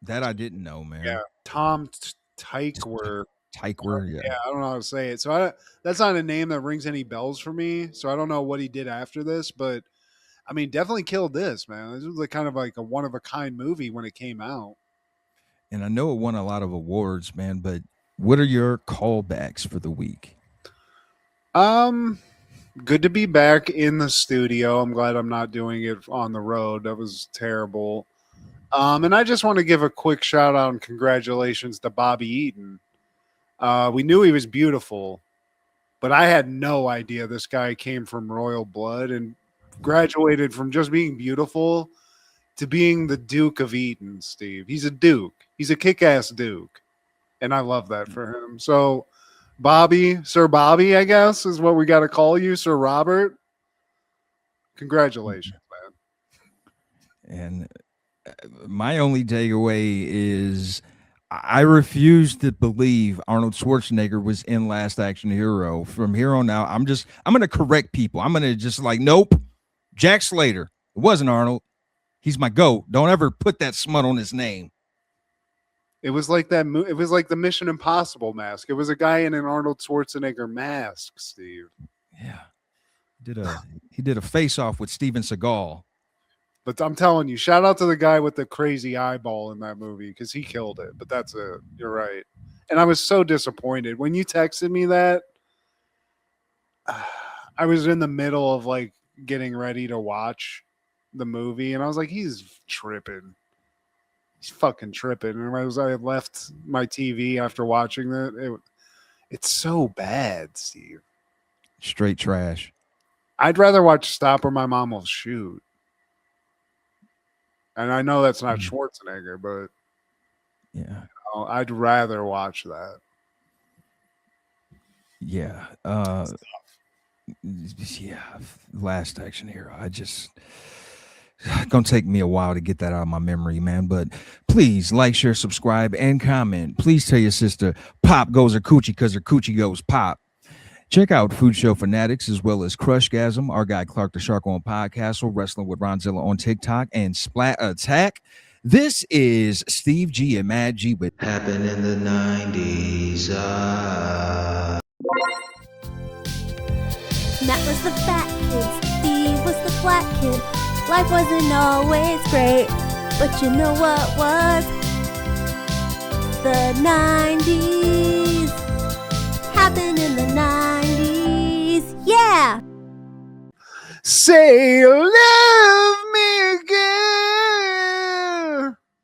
That I didn't know, man. Yeah. Tom Tykwer. Tykwer, yeah. Yeah, I don't know how to say it. So that's not a name that rings any bells for me. So I don't know what he did after this, but I mean, definitely killed this, man. This was like kind of like a one of a kind movie when it came out. And I know it won a lot of awards, man, but what are your callbacks for the week? Good to be back in the studio. I'm glad I'm not doing it on the road. That was terrible. And I just want to give a quick shout out and congratulations to Bobby Eaton. We knew he was beautiful, but I had no idea this guy came from royal blood and graduated from just being beautiful to being the Duke of Eaton, Steve. He's a Duke. He's a kick-ass Duke. And I love that for him. So, Bobby, Sir Bobby, I guess, is what we got to call you, Sir Robert. Congratulations, man. And my only takeaway is I refuse to believe Arnold Schwarzenegger was in Last Action Hero. From here on out, I'm going to correct people. I'm going to just like, nope, Jack Slater. It wasn't Arnold. He's my GOAT. Don't ever put that smut on his name. It was like that. It was like the Mission Impossible mask. It was a guy in an Arnold Schwarzenegger mask, Steve. Yeah, he did a face-off with Steven Seagal. But I'm telling you, shout out to the guy with the crazy eyeball in that movie because he killed it. But that's it. You're right. And I was so disappointed when you texted me that. I was in the middle of like getting ready to watch the movie, and I was like, he's tripping. He's fucking tripping. And I left my TV after watching that. It's so bad, Steve. Straight trash. I'd rather watch Stop or My Mom Will Shoot. And I know that's not Schwarzenegger, but yeah, I'd rather watch that. Yeah. Yeah. Last Action Hero. Gonna take me a while to get that out of my memory, man. But please like, share, subscribe, and comment. Please tell your sister pop goes her coochie because her coochie goes pop. Check out Food Show Fanatics as well as Crushgasm, our guy Clark the Shark on Podcastle, Wrestling with Ronzilla on TikTok, and Splat Attack. This is Steve G and Mad G with Happened in the 90s. Matt was the fat kid, Steve was the flat kid. Life wasn't always great, but you know what was? The 90s. Happened in the 90s. Yeah! Say, live